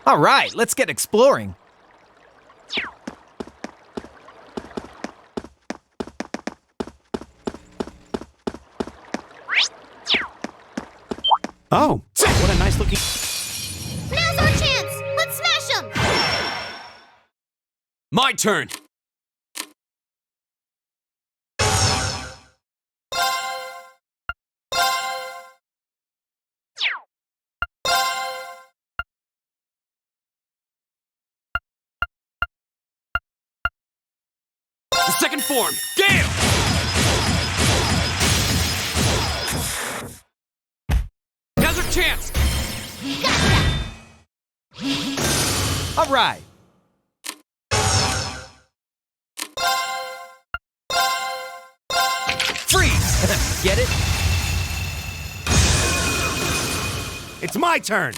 All right, let's get exploring. Oh, what a nice looking... Now's our chance! Let's smash them! My turn! The second form, Gale! Now's our chance! All right. Freeze! Get it? It's my turn!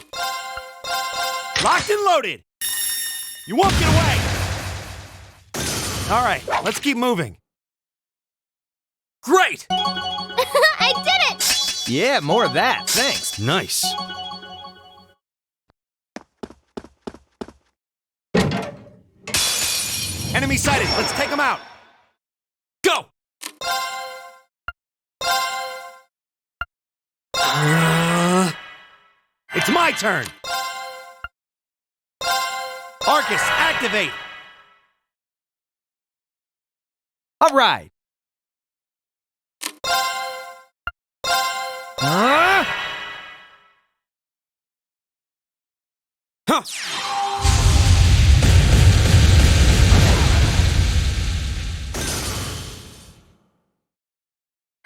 Locked and loaded! You won't get away! All right, let's keep moving. Great! I did it! Yeah, more of that. Thanks. Nice. Enemy sighted, let's take them out! Go! It's my turn! Arcus, activate! All right. Huh!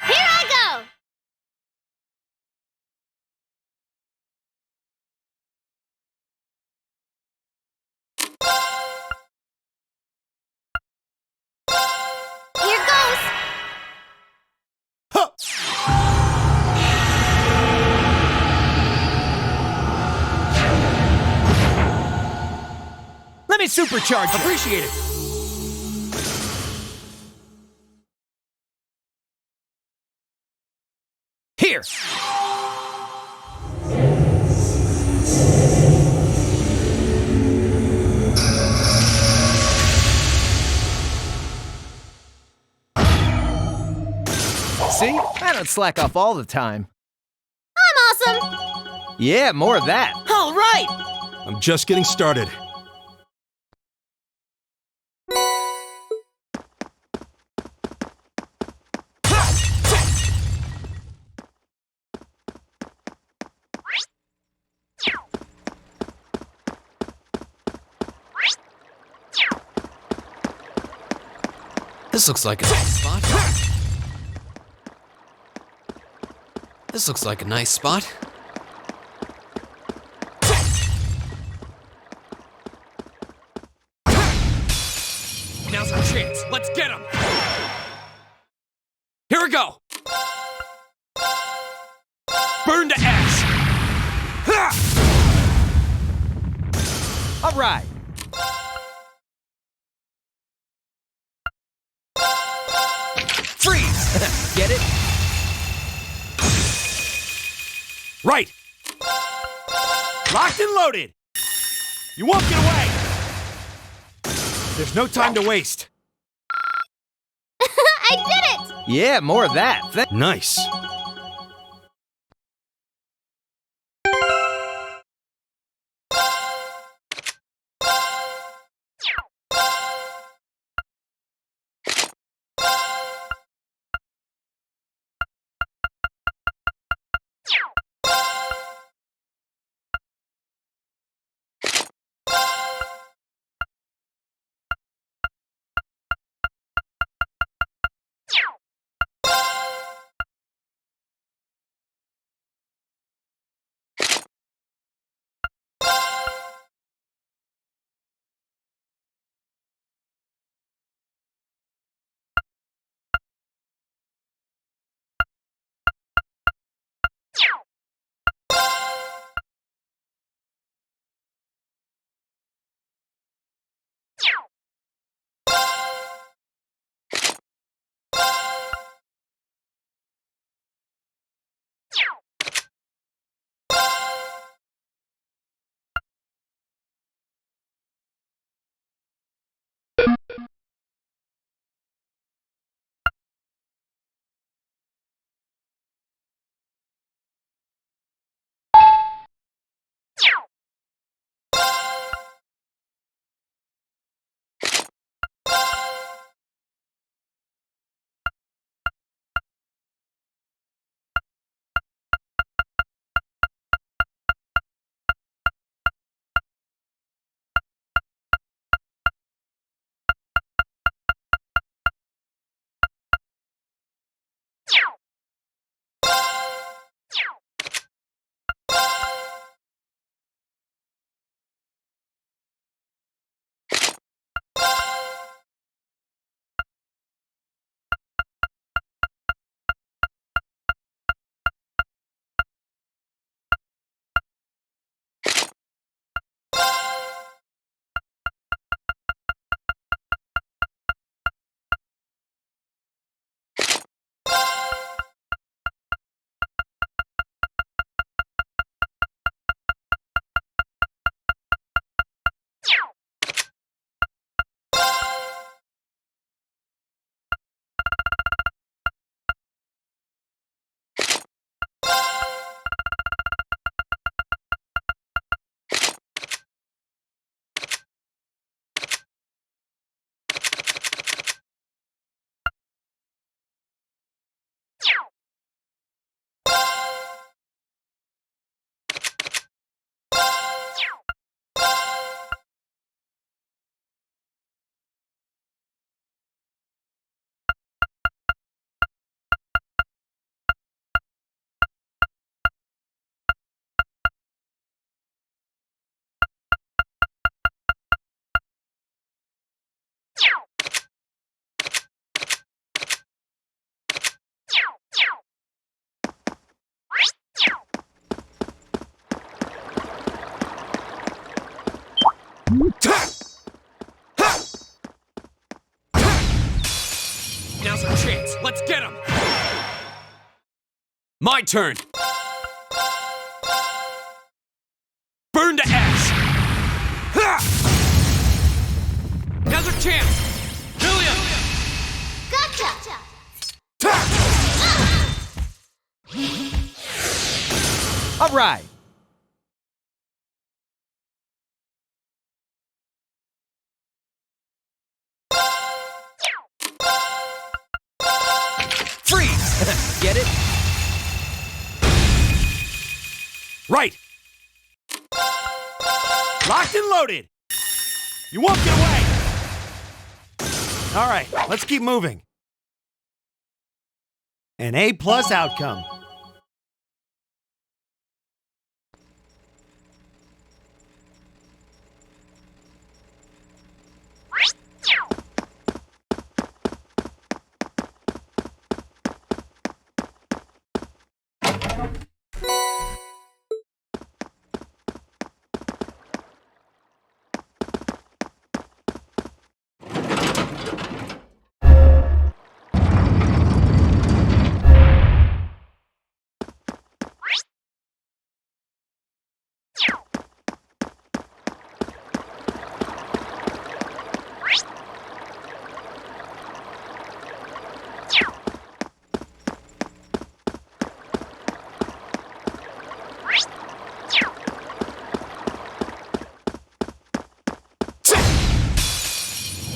Here I go! Here goes! Let me supercharge you. Appreciate it! Here. See? I don't slack off all the time. I'm awesome! Yeah, more of that. All right! I'm just getting started. This looks like a nice spot. This looks like a nice spot. Now's our chance. Let's get him. Here we go. Burn to ash. All right. Freeze! Get it? Right! Locked and loaded! You won't get away! There's no time to waste. I did it! Yeah, more of that. Nice. Now's our chance. Let's get him. My turn. Burn to ash. Now's our chance. Million. Gotcha! All right. Freeze! Get it? Right! Locked and loaded! You won't get away! All right, let's keep moving. An A+ outcome.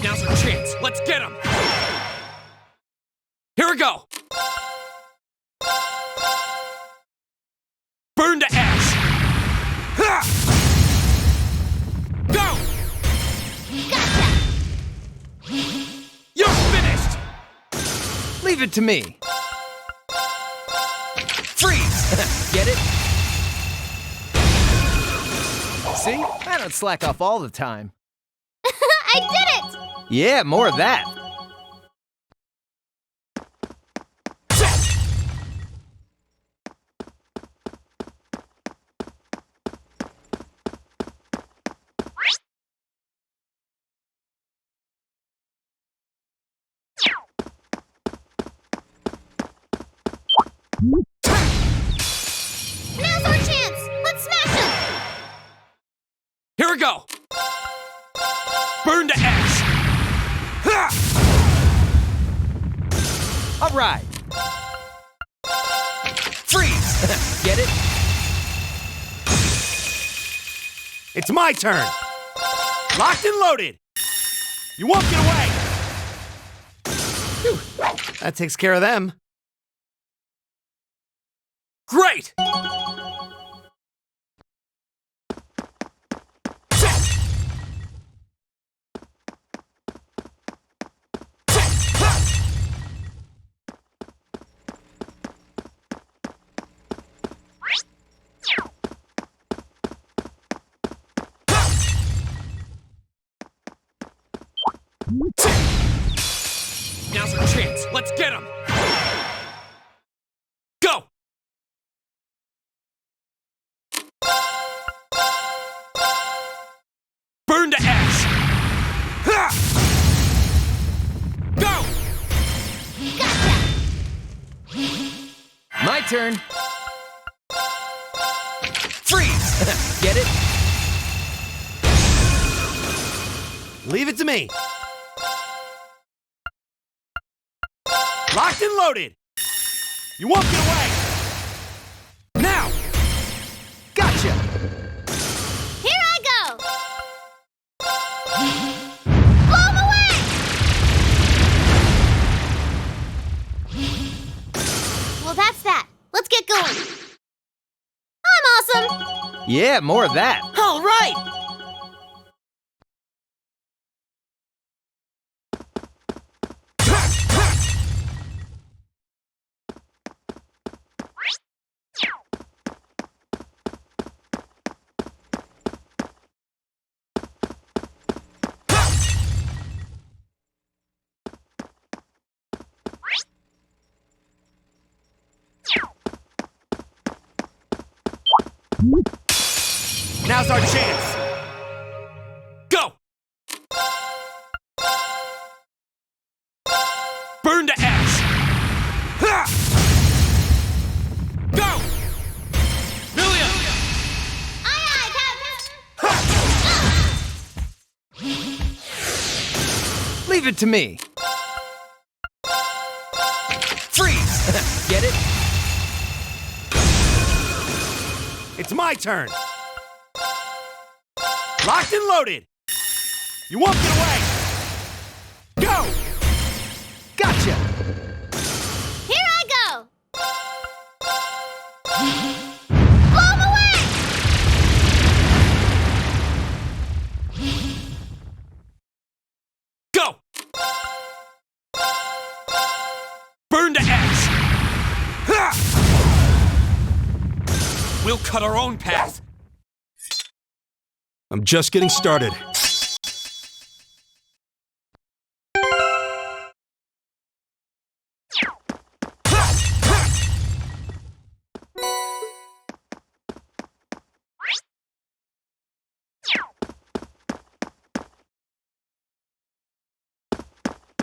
Now's our chance. Let's get him. Here we go. Burn to ash. Go. Gotcha! You're finished. Leave it to me. Freeze! Get it? See? I don't slack off all the time. I did it! Yeah, more of that. Now's our chance! Let's smash him! Here we go. Burn to ash. All right. Freeze! Get it? It's my turn! Locked and loaded! You won't get away! Phew. That takes care of them. Great! Now's our chance. Let's get him. Go! Burn to ash. Go! Gotcha! My turn. Freeze! Get it? Leave it to me. Locked and loaded! You won't get away! Now! Gotcha! Here I go! Blow him away! Well, that's that. Let's get going. I'm awesome! Yeah, more of that. All right! Now's our chance! Leave it to me! Freeze! Get it? It's my turn! Locked and loaded! You won't get away! Go! Gotcha! Here I go! Blow him away! Go! Burn to ash! Ha! We'll cut our own path. I'm just getting started.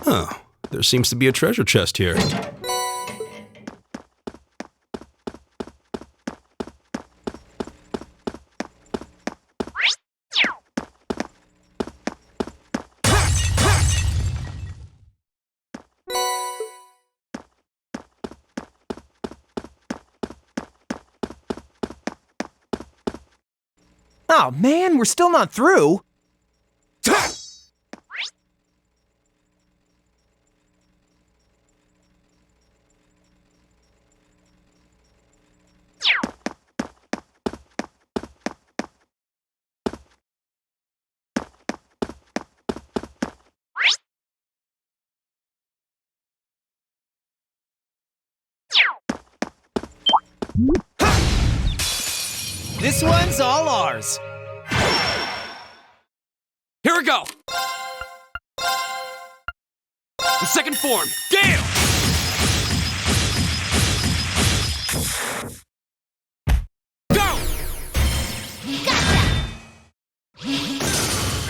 Huh. There seems to be a treasure chest here. Oh man, we're still not through. This one's all ours. Here we go! The second form, Gale! Go! Gotcha!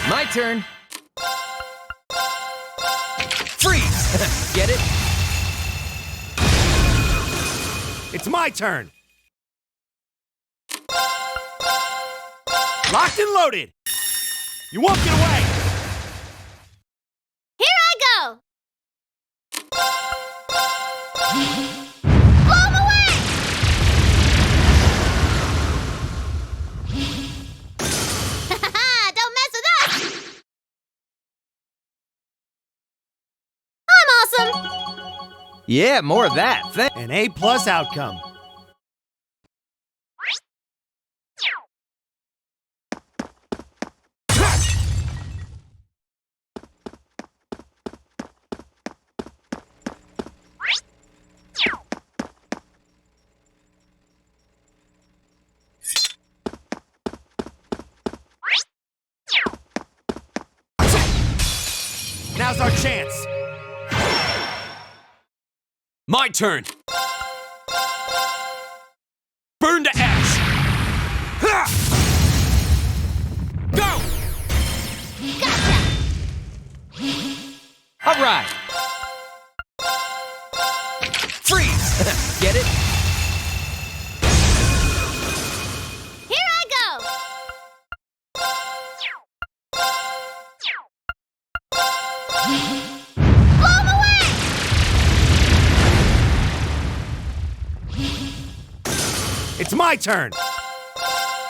My turn. Freeze! Get it? It's my turn! Locked and loaded! You won't get away! Here I go! Blow him away! Don't mess with us! I'm awesome! Yeah, more of that. An A+ outcome. Now's our chance. My turn. Burn to ash. Ha! Go! Gotcha! All right. Freeze! Get it? Here I go! Blow him away! It's my turn.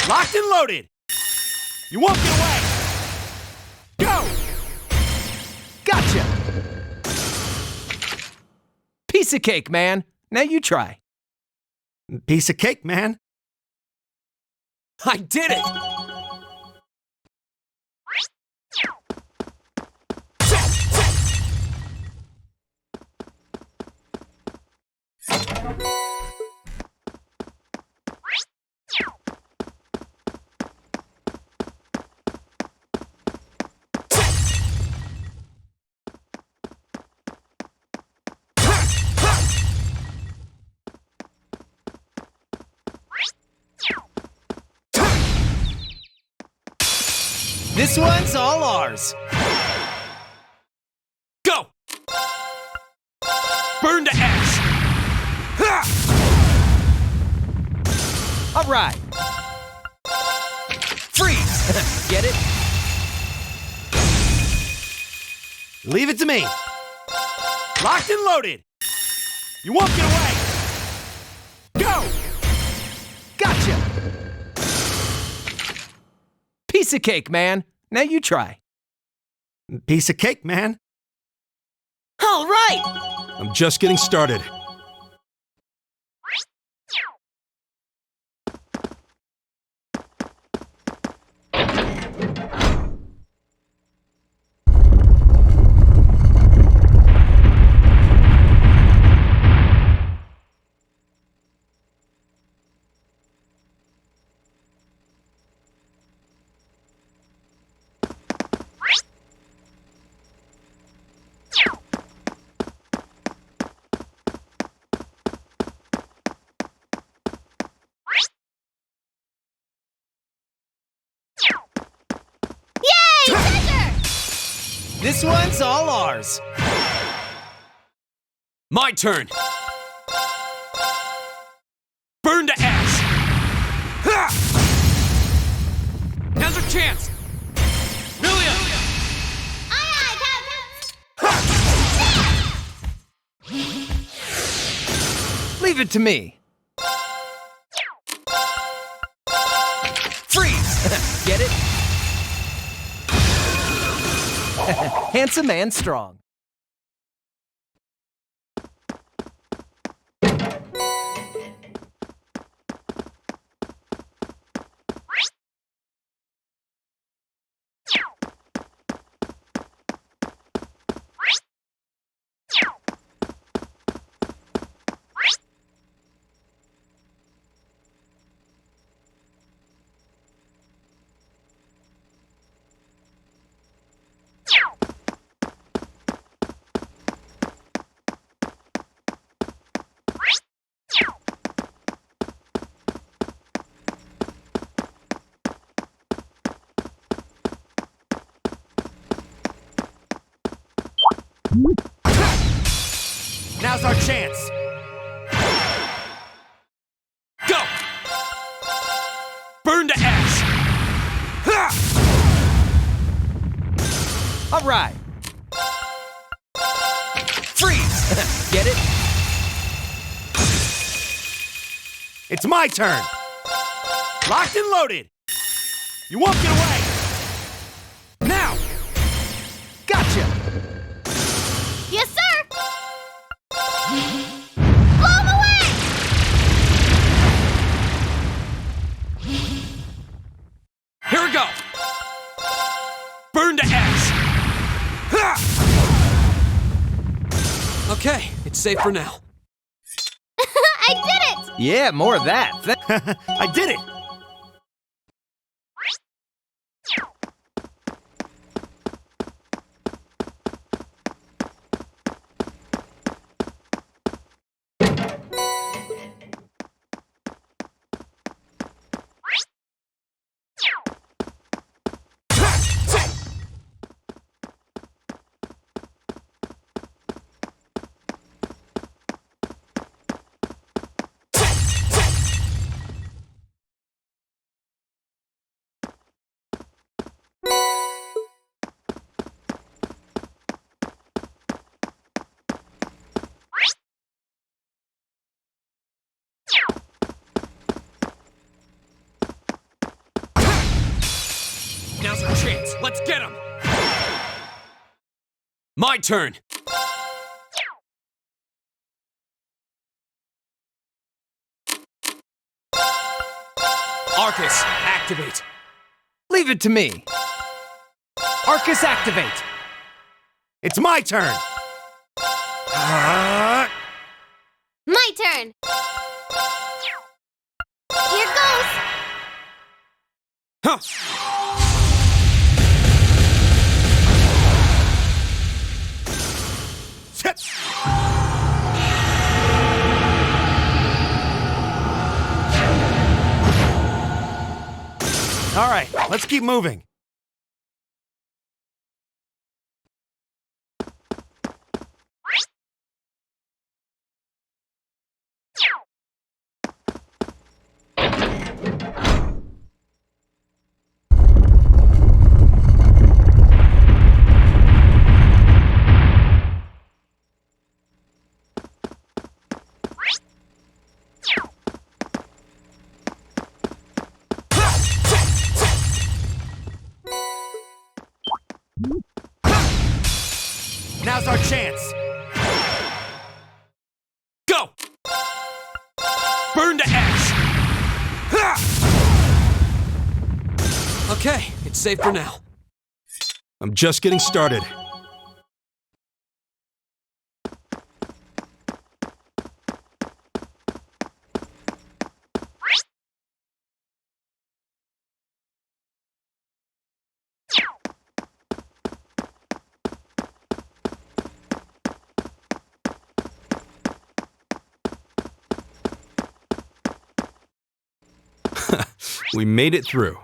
Locked and loaded. You won't get away. Go! Gotcha! Piece of cake, man. Now you try. Piece of cake, man. I did it! This one's all ours. Go! Burn to ash! Ha! All right. Freeze! Get it? Leave it to me. Locked and loaded. You won't get away. Go! Gotcha! Piece of cake, man. Now you try. Piece of cake, man. All right! I'm just getting started. This one's all ours. My turn. Burn to ash. Ha! Now's our chance. Million. Leave it to me. Freeze! Get it? Handsome and strong. Now's our chance. Go! Burn to ash. Ha! All right. Freeze! Get it? It's my turn. Locked and loaded. You won't get away. Now. Gotcha. Yes, sir! Blow him away! Here we go. Burn to ash. Ha! Okay, it's safe for now. I did it! Yeah, more of that. I did it. Now's our chance. Let's get him. My turn. Arcus, activate. Leave it to me. Arcus, activate. It's my turn. My turn. Here goes. Huh. All right, let's keep moving. chance! Go! Burn to ash! Ha! Okay, it's safe for now. I'm just getting started. We made it through.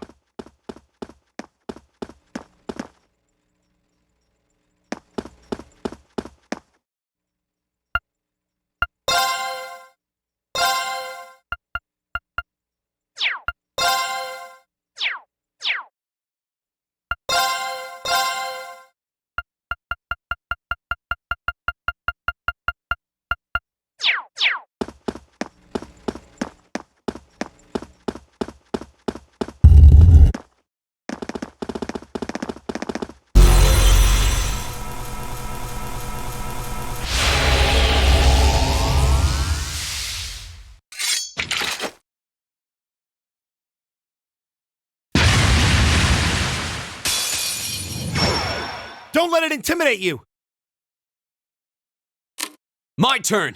Don't let it intimidate you! My turn!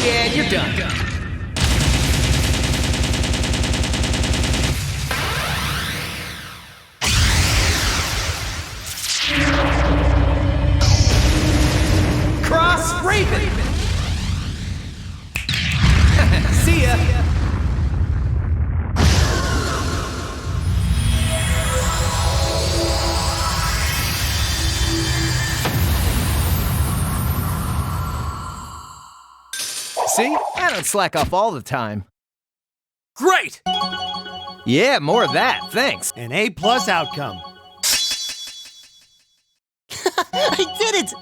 Yeah, you're done. Cross Raven! See ya! See? I don't slack off all the time. Great! Yeah, more of that, thanks. An A+ outcome. I did it!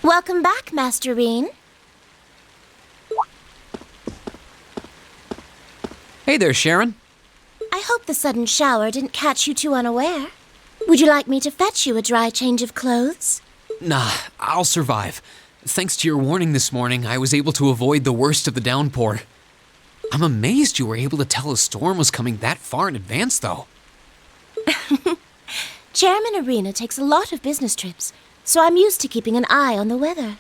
Welcome back, Master Rean. Hey there, Sharon. I hope the sudden shower didn't catch you too unaware. Would you like me to fetch you a dry change of clothes? Nah, I'll survive. Thanks to your warning this morning, I was able to avoid the worst of the downpour. I'm amazed you were able to tell a storm was coming that far in advance, though. Chairman Arena takes a lot of business trips, so I'm used to keeping an eye on the weather.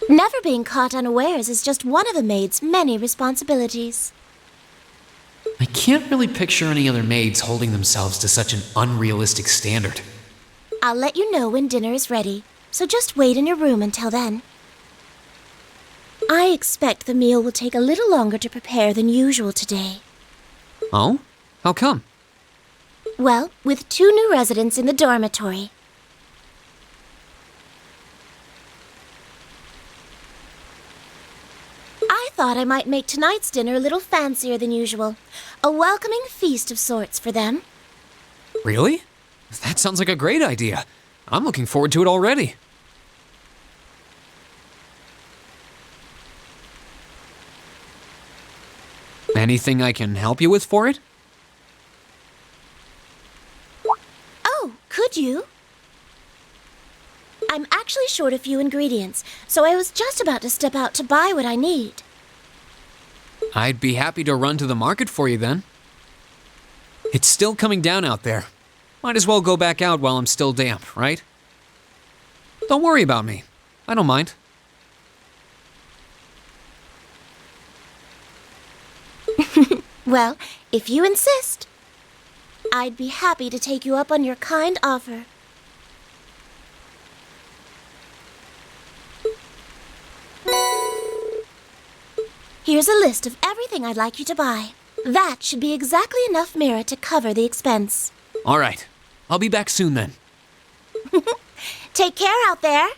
Never being caught unawares is just one of a maid's many responsibilities. I can't really picture any other maids holding themselves to such an unrealistic standard. I'll let you know when dinner is ready, so just wait in your room until then. I expect the meal will take a little longer to prepare than usual today. Oh? How come? Well, with 2 new residents in the dormitory. I thought I might make tonight's dinner a little fancier than usual. A welcoming feast of sorts for them. Really? That sounds like a great idea. I'm looking forward to it already. Anything I can help you with for it? Oh, could you? I'm actually short a few ingredients, so I was just about to step out to buy what I need. I'd be happy to run to the market for you then. It's still coming down out there. Might as well go back out while I'm still damp, right? Don't worry about me. I don't mind. Well, if you insist, I'd be happy to take you up on your kind offer. Here's a list of everything I'd like you to buy. That should be exactly enough mirror to cover the expense. All right. I'll be back soon then. Take care out there.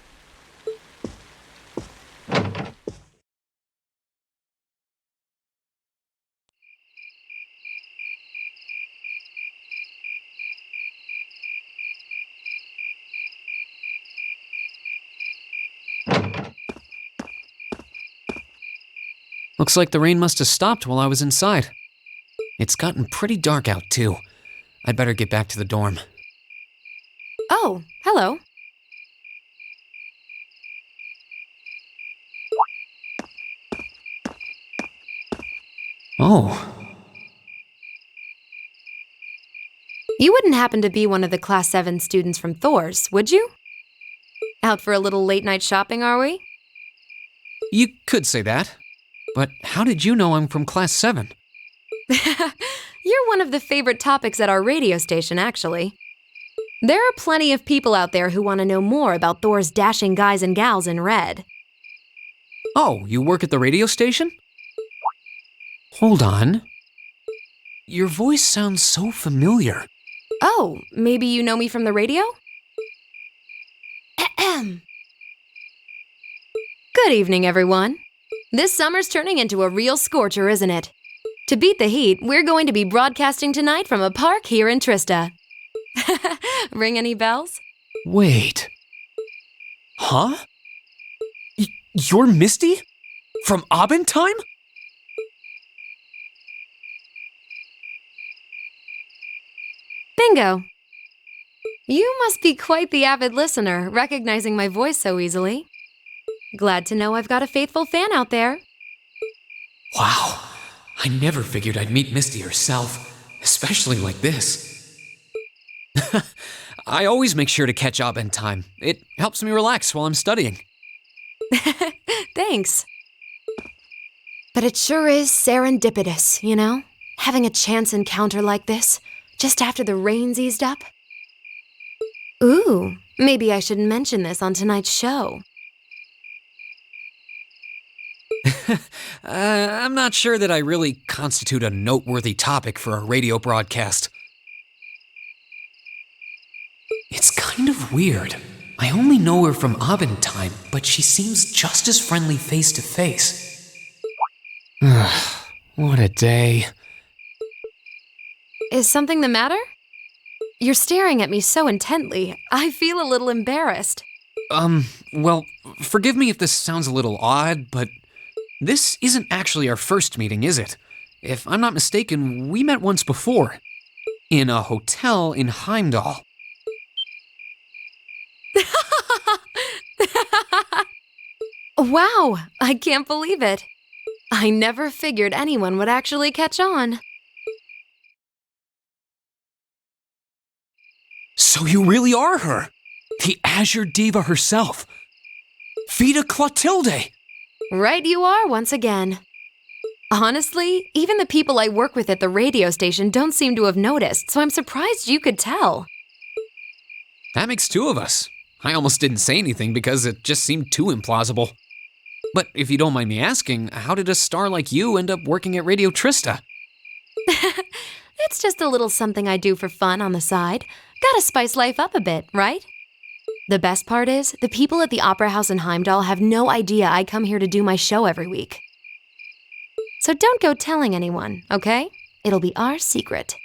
Looks like the rain must have stopped while I was inside. It's gotten pretty dark out, too. I'd better get back to the dorm. Oh, hello. Oh. You wouldn't happen to be one of the Class VII students from Thor's, would you? Out for a little late-night shopping, are we? You could say that. But how did you know I'm from Class VII? You're one of the favorite topics at our radio station, actually. There are plenty of people out there who want to know more about Thor's dashing guys and gals in red. Oh, you work at the radio station? Hold on. Your voice sounds so familiar. Oh, maybe you know me from the radio? Good evening, everyone. This summer's turning into a real scorcher, isn't it? To beat the heat, we're going to be broadcasting tonight from a park here in Trista. Ring any bells? Wait. Huh? You're Misty? From Abendheim? Bingo. You must be quite the avid listener, recognizing my voice so easily. Glad to know I've got a faithful fan out there. Wow. I never figured I'd meet Misty herself, especially like this. I always make sure to catch Abendheim. It helps me relax while I'm studying. Thanks. But it sure is serendipitous, you know? Having a chance encounter like this, just after the rain's eased up. Ooh, maybe I should mention this on tonight's show. I'm not sure that I really constitute a noteworthy topic for a radio broadcast. It's kind of weird. I only know her from Abendheim, but she seems just as friendly face to face. What a day. Is something the matter? You're staring at me so intently, I feel a little embarrassed. Well, forgive me if this sounds a little odd, but this isn't actually our first meeting, is it? If I'm not mistaken, we met once before. In a hotel in Heimdall. Wow, I can't believe it. I never figured anyone would actually catch on. So you really are her! The Azure Diva herself! Vita Clotilde! Right you are once again. Honestly, even the people I work with at the radio station don't seem to have noticed, so I'm surprised you could tell. That makes two of us. I almost didn't say anything because it just seemed too implausible. But if you don't mind me asking, how did a star like you end up working at Radio Trista? It's just a little something I do for fun on the side. Gotta spice life up a bit, right? The best part is, the people at the Opera House in Heimdall have no idea I come here to do my show every week. So don't go telling anyone, okay? It'll be our secret.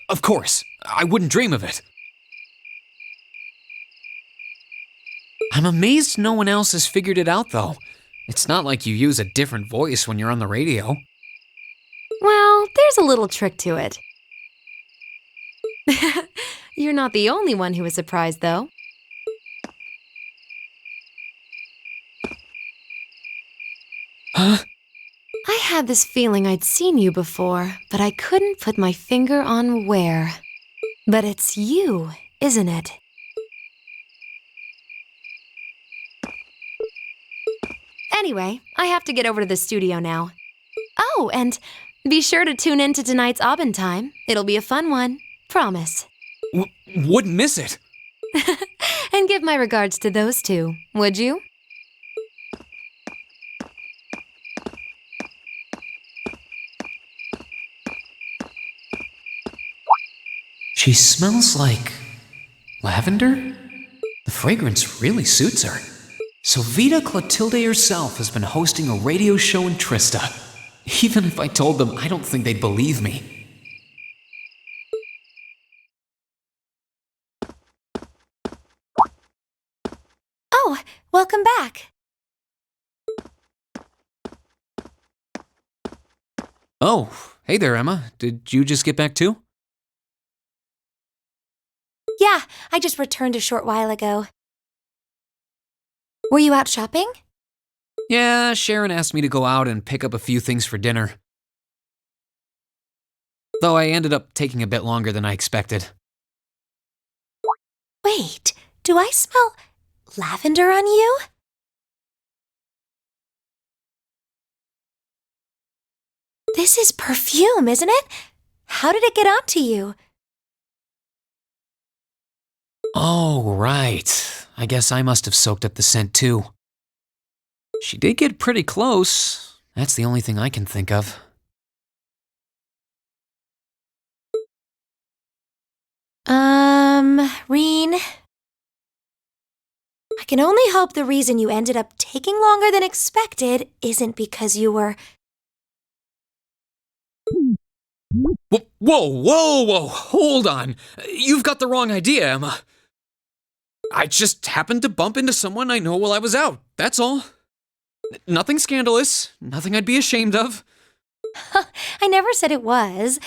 Of course. I wouldn't dream of it. I'm amazed no one else has figured it out, though. It's not like you use a different voice when you're on the radio. Well, there's a little trick to it. You're not the only one who was surprised, though. Huh? I had this feeling I'd seen you before, but I couldn't put my finger on where. But it's you, isn't it? Anyway, I have to get over to the studio now. Oh, and be sure to tune in to tonight's Abendheim. It'll be a fun one. Promise. Wouldn't miss it. And give my regards to those two, would you? She smells like lavender? The fragrance really suits her. So Vita Clotilde herself has been hosting a radio show in Trista. Even if I told them, I don't think they'd believe me. Oh, welcome back. Oh, hey there, Emma. Did you just get back too? Yeah, I just returned a short while ago. Were you out shopping? Yeah, Sharon asked me to go out and pick up a few things for dinner. Though I ended up taking a bit longer than I expected. Wait, do I smell lavender on you? This is perfume, isn't it? How did it get onto you? Oh, right. I guess I must have soaked up the scent too. She did get pretty close. That's the only thing I can think of. Rean. I can only hope the reason you ended up taking longer than expected isn't because you were... Whoa! Hold on. You've got the wrong idea, Emma. I just happened to bump into someone I know while I was out. That's all. Nothing scandalous. Nothing I'd be ashamed of. I never said it was.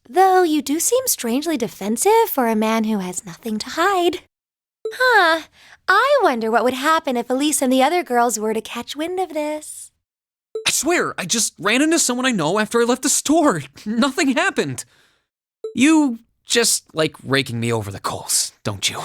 Though you do seem strangely defensive for a man who has nothing to hide. Huh. I wonder what would happen if Elise and the other girls were to catch wind of this. I swear, I just ran into someone I know after I left the store. Nothing happened. You just like raking me over the coals, don't you?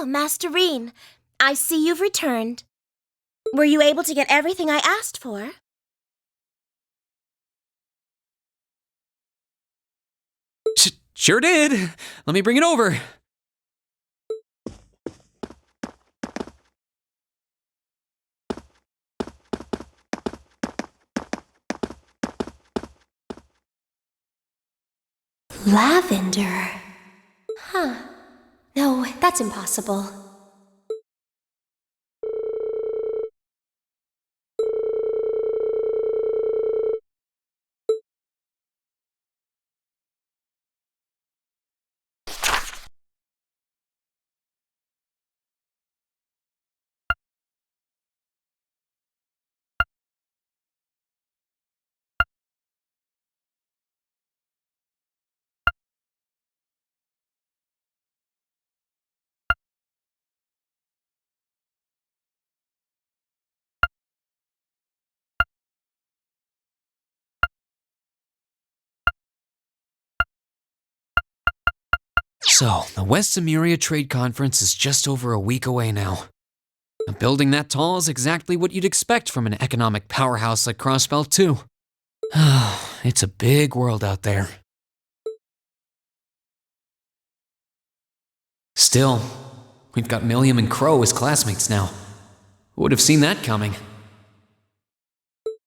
Oh, Master Rean, I see you've returned. Were you able to get everything I asked for? Sure did. Let me bring it over. Lavender. Huh. No, that's impossible. So, the West Emuria Trade Conference is just over a week away now. A building that tall is exactly what you'd expect from an economic powerhouse like Crossbelt 2. It's a big world out there. Still, we've got Milliam and Crow as classmates now. Who would have seen that coming?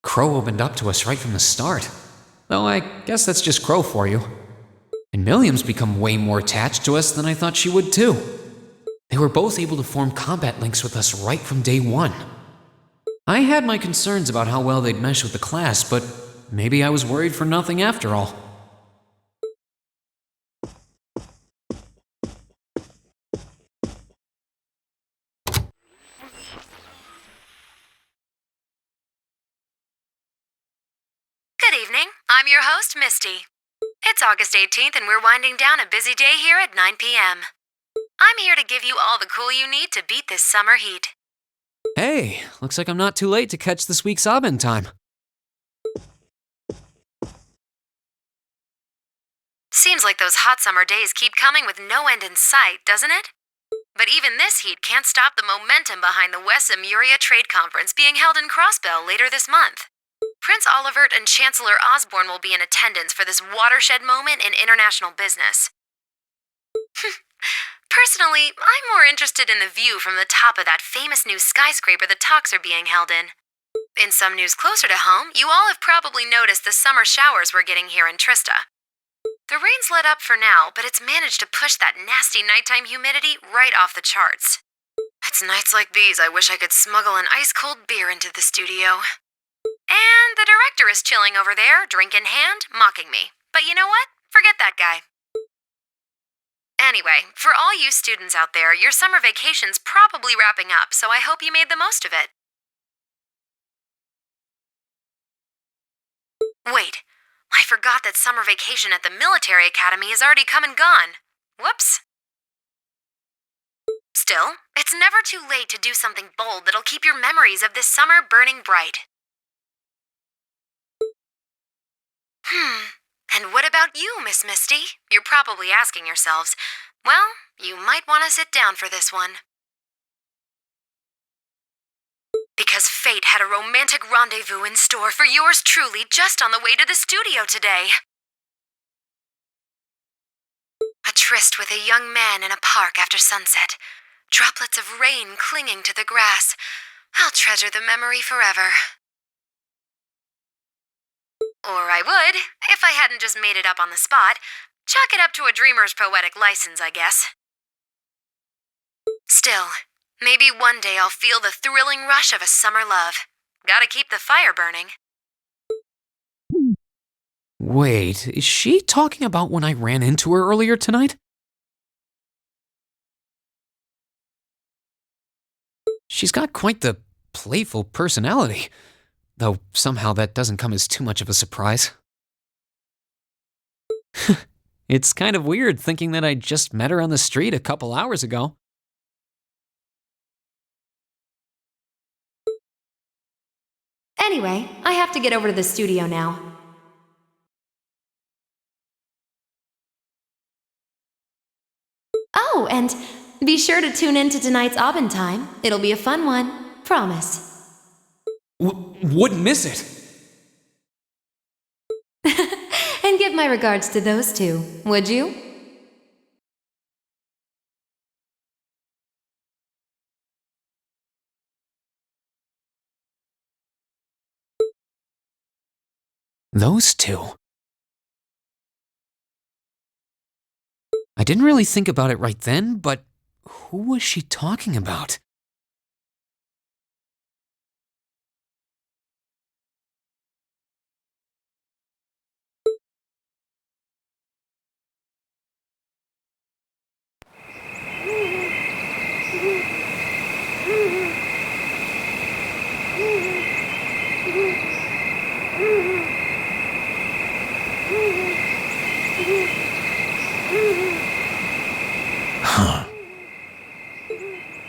Crow opened up to us right from the start. Though I guess that's just Crow for you. And Milliam's become way more attached to us than I thought she would too. They were both able to form combat links with us right from day one. I had my concerns about how well they'd mesh with the class, but maybe I was worried for nothing after all. Good evening. I'm your host, Misty. It's August 18th and we're winding down a busy day here at 9 p.m. I'm here to give you all the cool you need to beat this summer heat. Hey, looks like I'm not too late to catch this week's Abend time. Seems like those hot summer days keep coming with no end in sight, doesn't it? But even this heat can't stop the momentum behind the West Emuria Trade Conference being held in Crossbell later this month. Prince Olivert and Chancellor Osborne will be in attendance for this watershed moment in international business. Personally, I'm more interested in the view from the top of that famous new skyscraper the talks are being held in. In some news closer to home, you all have probably noticed the summer showers we're getting here in Trista. The rain's let up for now, but it's managed to push that nasty nighttime humidity right off the charts. It's nights like these I wish I could smuggle an ice-cold beer into the studio. And the director is chilling over there, drink in hand, mocking me. But you know what? Forget that guy. Anyway, for all you students out there, your summer vacation's probably wrapping up, so I hope you made the most of it. Wait, I forgot forgot that summer vacation at the military academy has already come and gone. Whoops. Still, it's never too late to do something bold that'll keep your memories of this summer burning bright. And what about you, Miss Misty? You're probably asking yourselves. Well, you might want to sit down for this one. Because fate had a romantic rendezvous in store for yours truly just on the way to the studio today. A tryst with a young man in a park after sunset. Droplets of rain clinging to the grass. I'll treasure the memory forever. Or I would, if I hadn't just made it up on the spot. Chalk it up to a dreamer's poetic license, I guess. Still, maybe one day I'll feel the thrilling rush of a summer love. Gotta keep the fire burning. Wait, is she talking about when I ran into her earlier tonight? She's got quite the playful personality, though somehow that doesn't come as too much of a surprise. It's kind of weird thinking that I just met her on the street a couple hours ago. Anyway, I have to get over to the studio now. Oh, and be sure to tune in to tonight's Aubin time. It'll be a fun one. Promise. Wouldn't miss it. And give my regards to those two, would you? Those two? I didn't really think about it right then, but who was she talking about?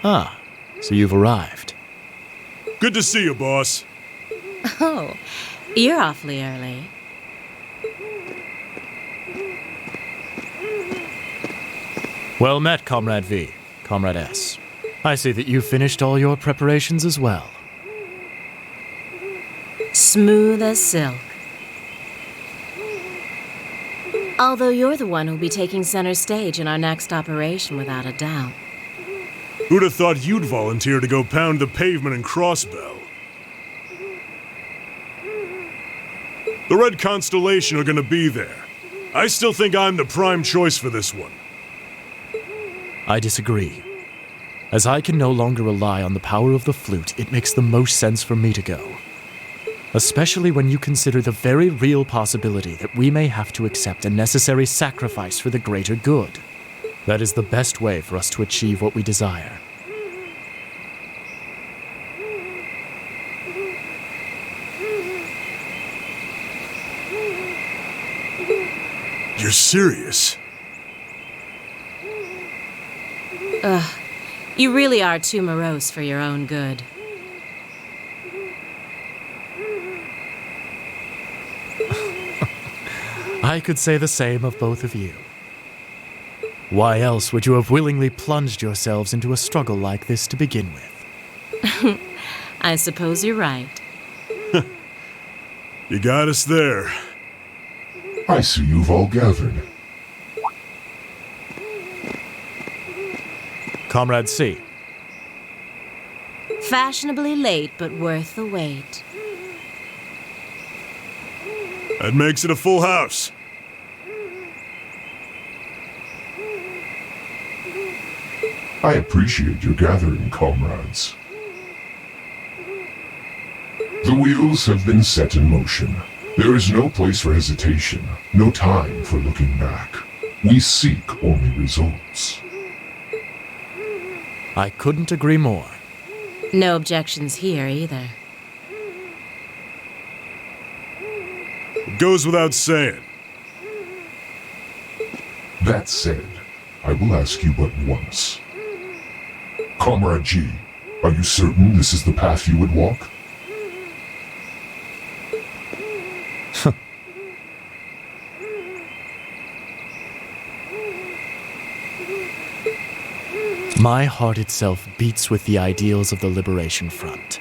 Ah, so you've arrived. Good to see you, boss. Oh, you're awfully early. Well met, Comrade V, Comrade S. I see that you finished all your preparations as well. Smooth as silk. Although you're the one who'll be taking center stage in our next operation without a doubt. Who'd have thought you'd volunteer to go pound the pavement in Crossbell? The Red Constellation are gonna be there. I still think I'm the prime choice for this one. I disagree. As I can no longer rely on the power of the flute, it makes the most sense for me to go. Especially when you consider the very real possibility that we may have to accept a necessary sacrifice for the greater good. That is the best way for us to achieve what we desire. You're serious? Ugh, you really are too morose for your own good. I could say the same of both of you. Why else would you have willingly plunged yourselves into a struggle like this to begin with? I suppose you're right. You got us there. I see you've all gathered. Comrade C. Fashionably late, but worth the wait. That makes it a full house. I appreciate your gathering, comrades. The wheels have been set in motion. There is no place for hesitation, no time for looking back. We seek only results. I couldn't agree more. No objections here either. It goes without saying. That said, I will ask you but once. Comrade G, are you certain this is the path you would walk? My heart itself beats with the ideals of the Liberation Front.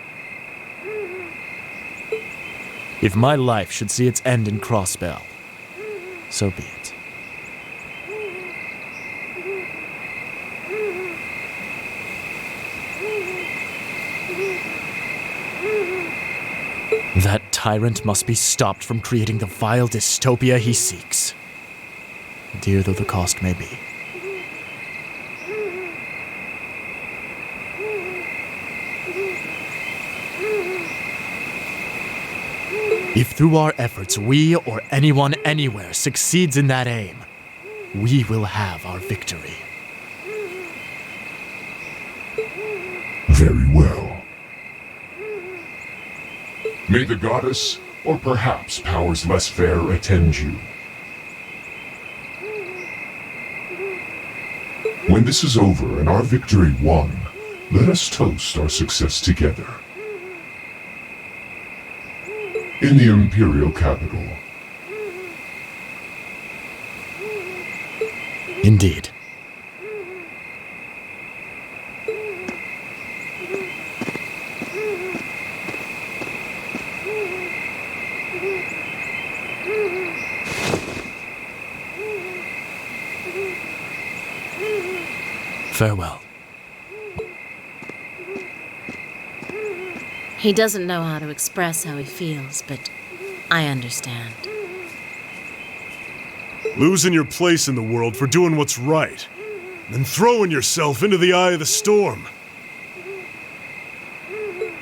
If my life should see its end in Crossbell, so be it. That tyrant must be stopped from creating the vile dystopia he seeks, dear though the cost may be. If through our efforts we or anyone anywhere succeeds in that aim, we will have our victory. Very well. May the goddess, or perhaps powers less fair, attend you. When this is over and our victory won, let us toast our success together. In the Imperial capital. Indeed. Farewell. He doesn't know how to express how he feels, but I understand. Losing your place in the world for doing what's right, then throwing yourself into the eye of the storm.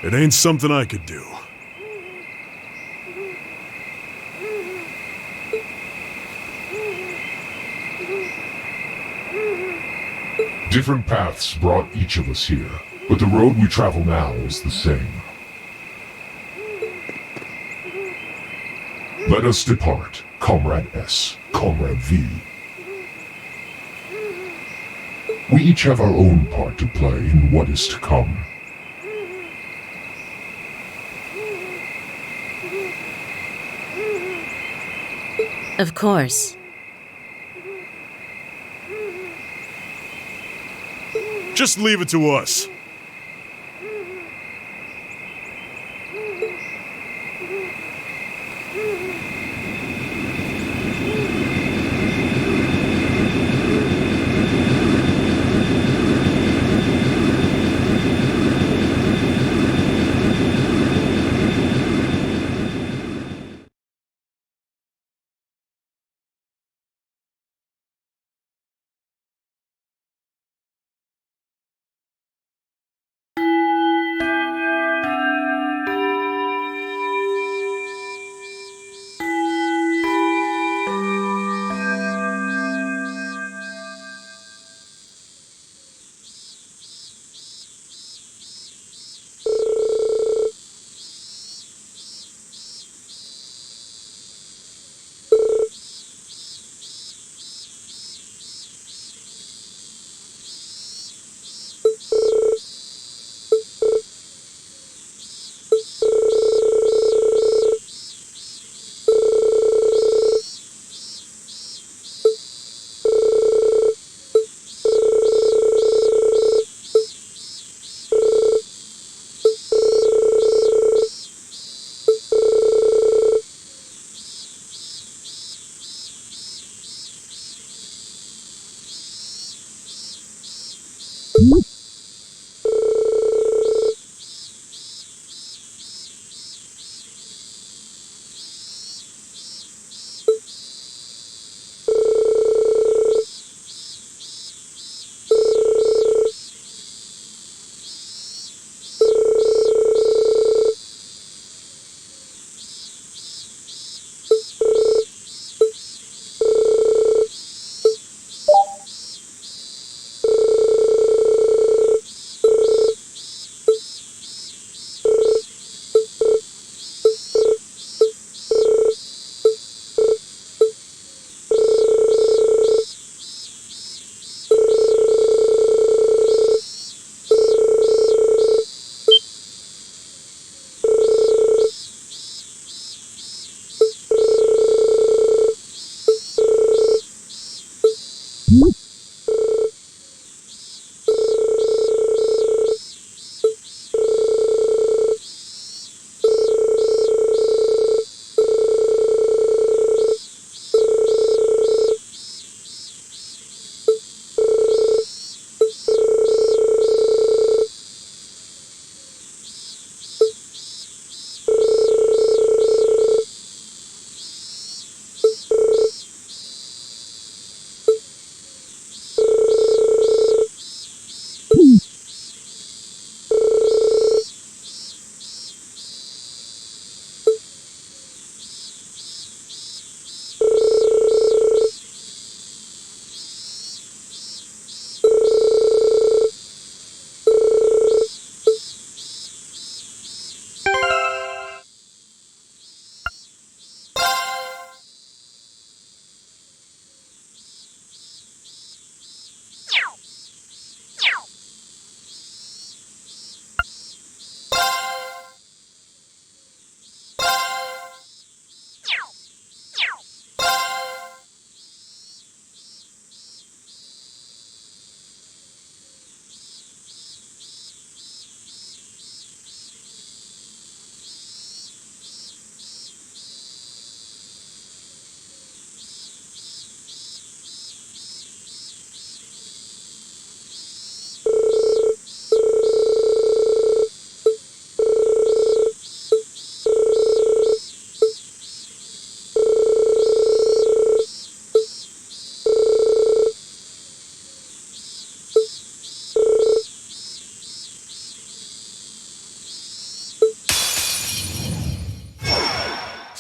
It ain't something I could do. Different paths brought each of us here, but the road we travel now is the same. Let us depart, Comrade S, Comrade V. We each have our own part to play in what is to come. Of course. Just leave it to us.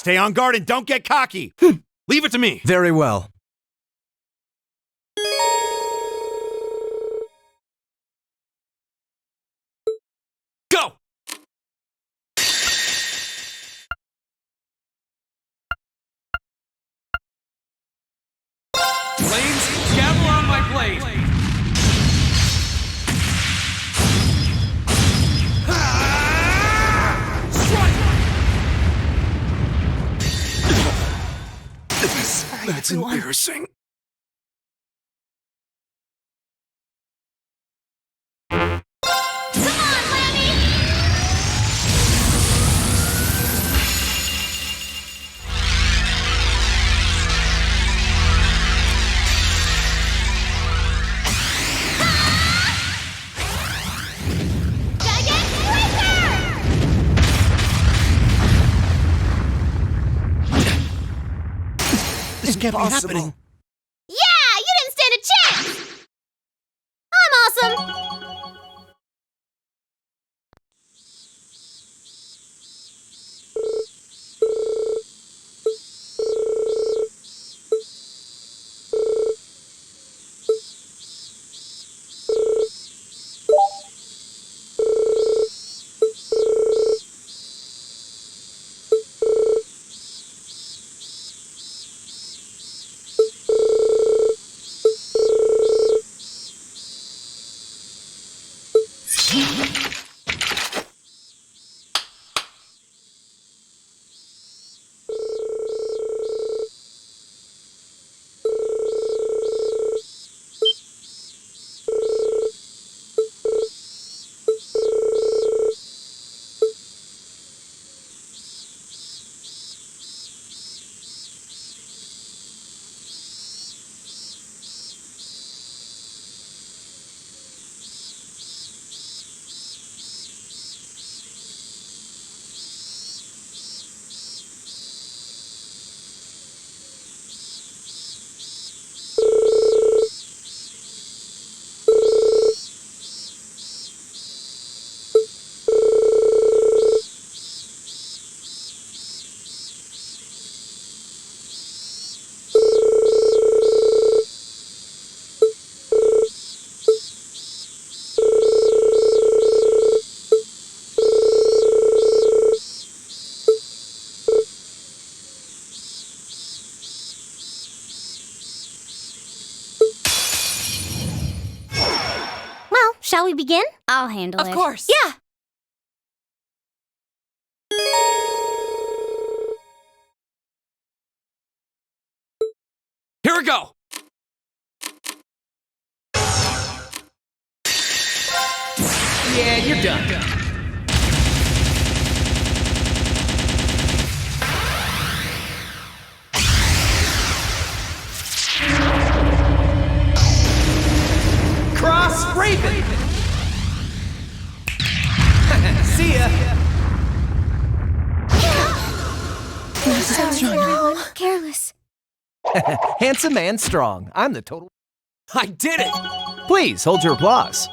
Stay on guard and don't get cocky. Leave it to me. Very well. Go! Flames, gather on my blade! That's embarrassing. This can't be happening. Yeah, you didn't stand a chance! I'm awesome! Shall we begin? I'll handle it. Of course. Yeah! Here we go! Yeah, you're done. Cross Raven! See ya! No, careless. Handsome and strong. I'm the total. I did it! Please hold your applause.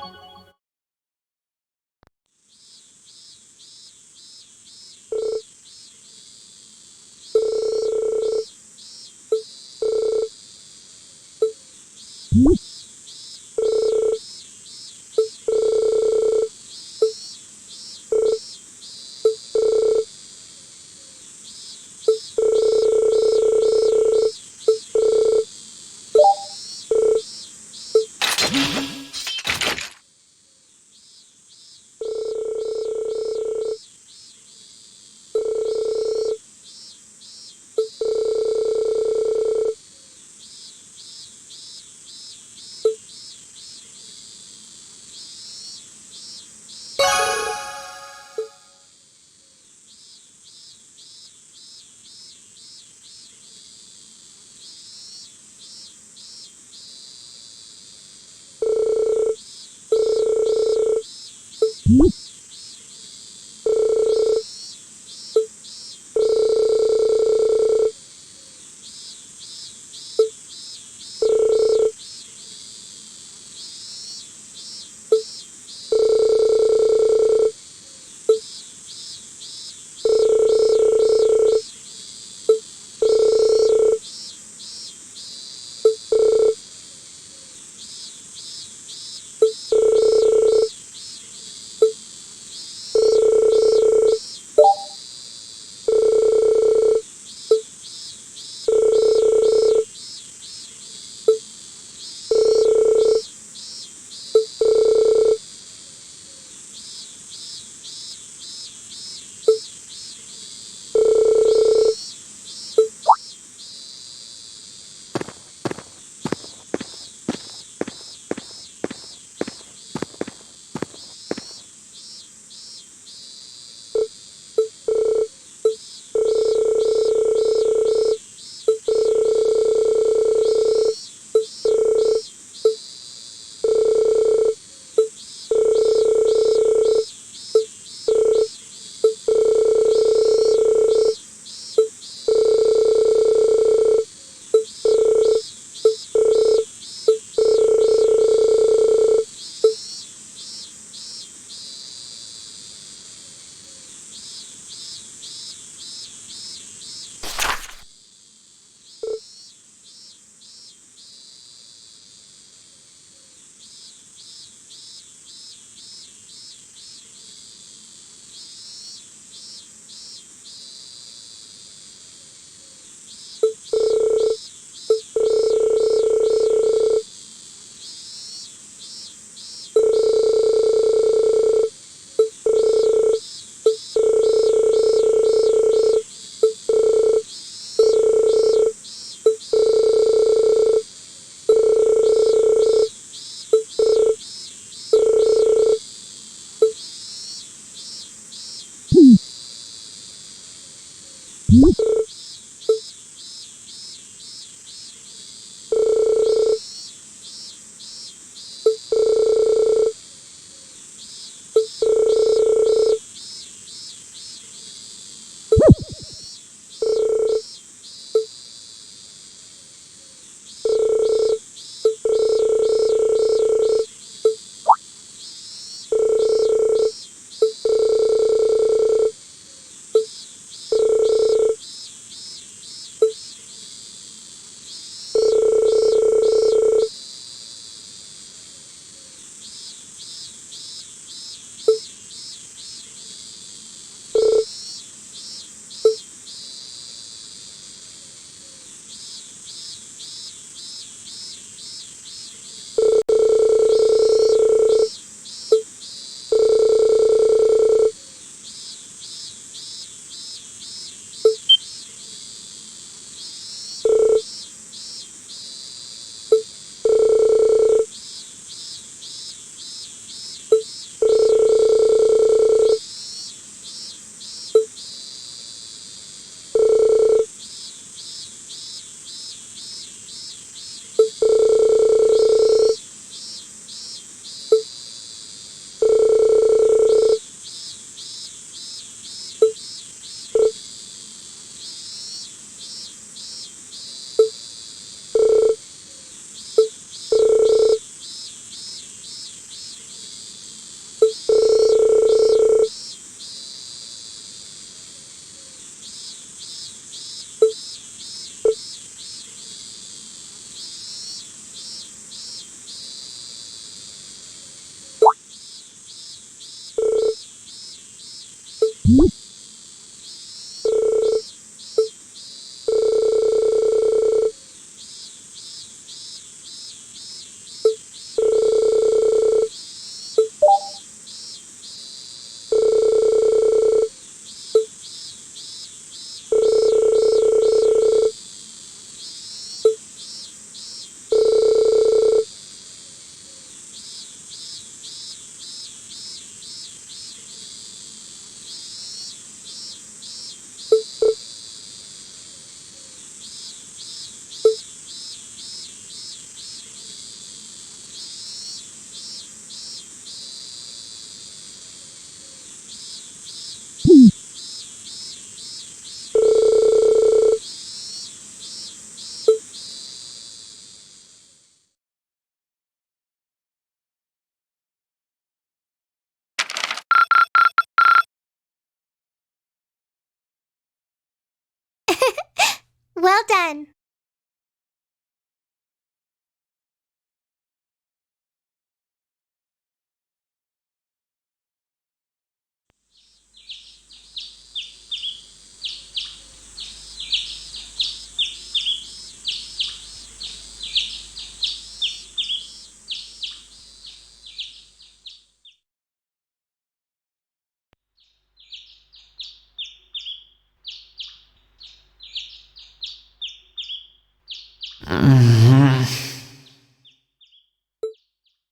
Well done.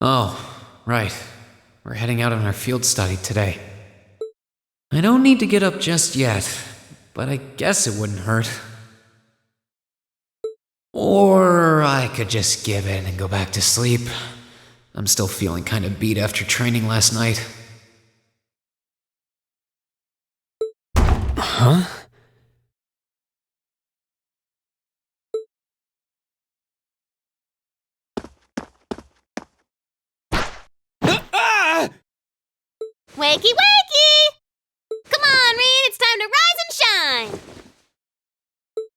Oh, right. We're heading out on our field study today. I don't need to get up just yet, but I guess it wouldn't hurt. Or I could just give in and go back to sleep. I'm still feeling kind of beat after training last night. Huh? Wakey, wakey! Come on, Rean, it's time to rise and shine!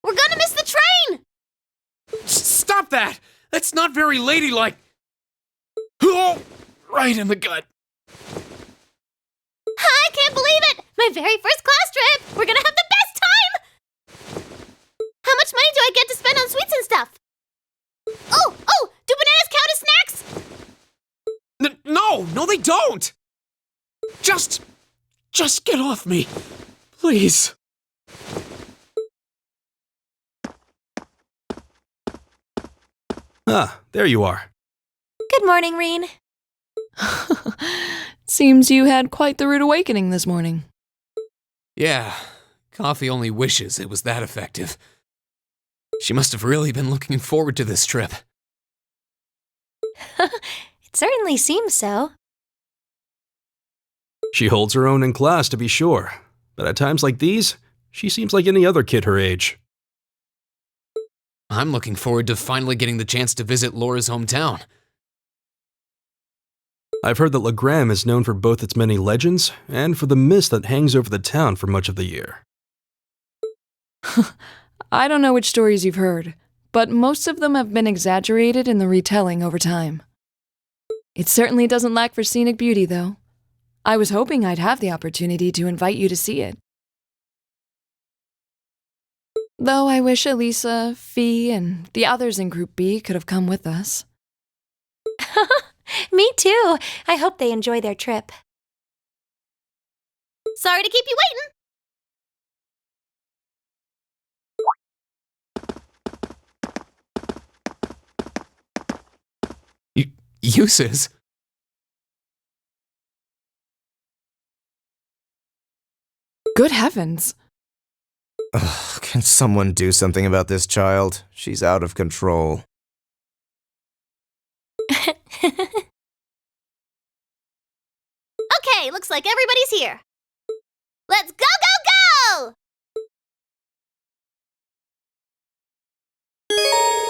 We're gonna miss the train! Stop that! That's not very ladylike! Oh, right in the gut. I can't believe it! My very first class trip! We're gonna have the best time! How much money do I get to spend on sweets and stuff? Oh, do bananas count as snacks? No, they don't! Just get off me, please. Ah, there you are. Good morning, Rean. Seems you had quite the rude awakening this morning. Yeah, Coffee only wishes it was that effective. She must have really been looking forward to this trip. It certainly seems so. She holds her own in class, to be sure, but at times like these, she seems like any other kid her age. I'm looking forward to finally getting the chance to visit Laura's hometown. I've heard that Legram is known for both its many legends and for the mist that hangs over the town for much of the year. I don't know which stories you've heard, but most of them have been exaggerated in the retelling over time. It certainly doesn't lack for scenic beauty, though. I was hoping I'd have the opportunity to invite you to see it. Though I wish Elisa, Fee, and the others in Group B could have come with us. Me too. I hope they enjoy their trip. Sorry to keep you waiting. Uses? Good heavens. Ugh, can someone do something about this child? She's out of control. Okay, looks like everybody's here. Let's go, go, go!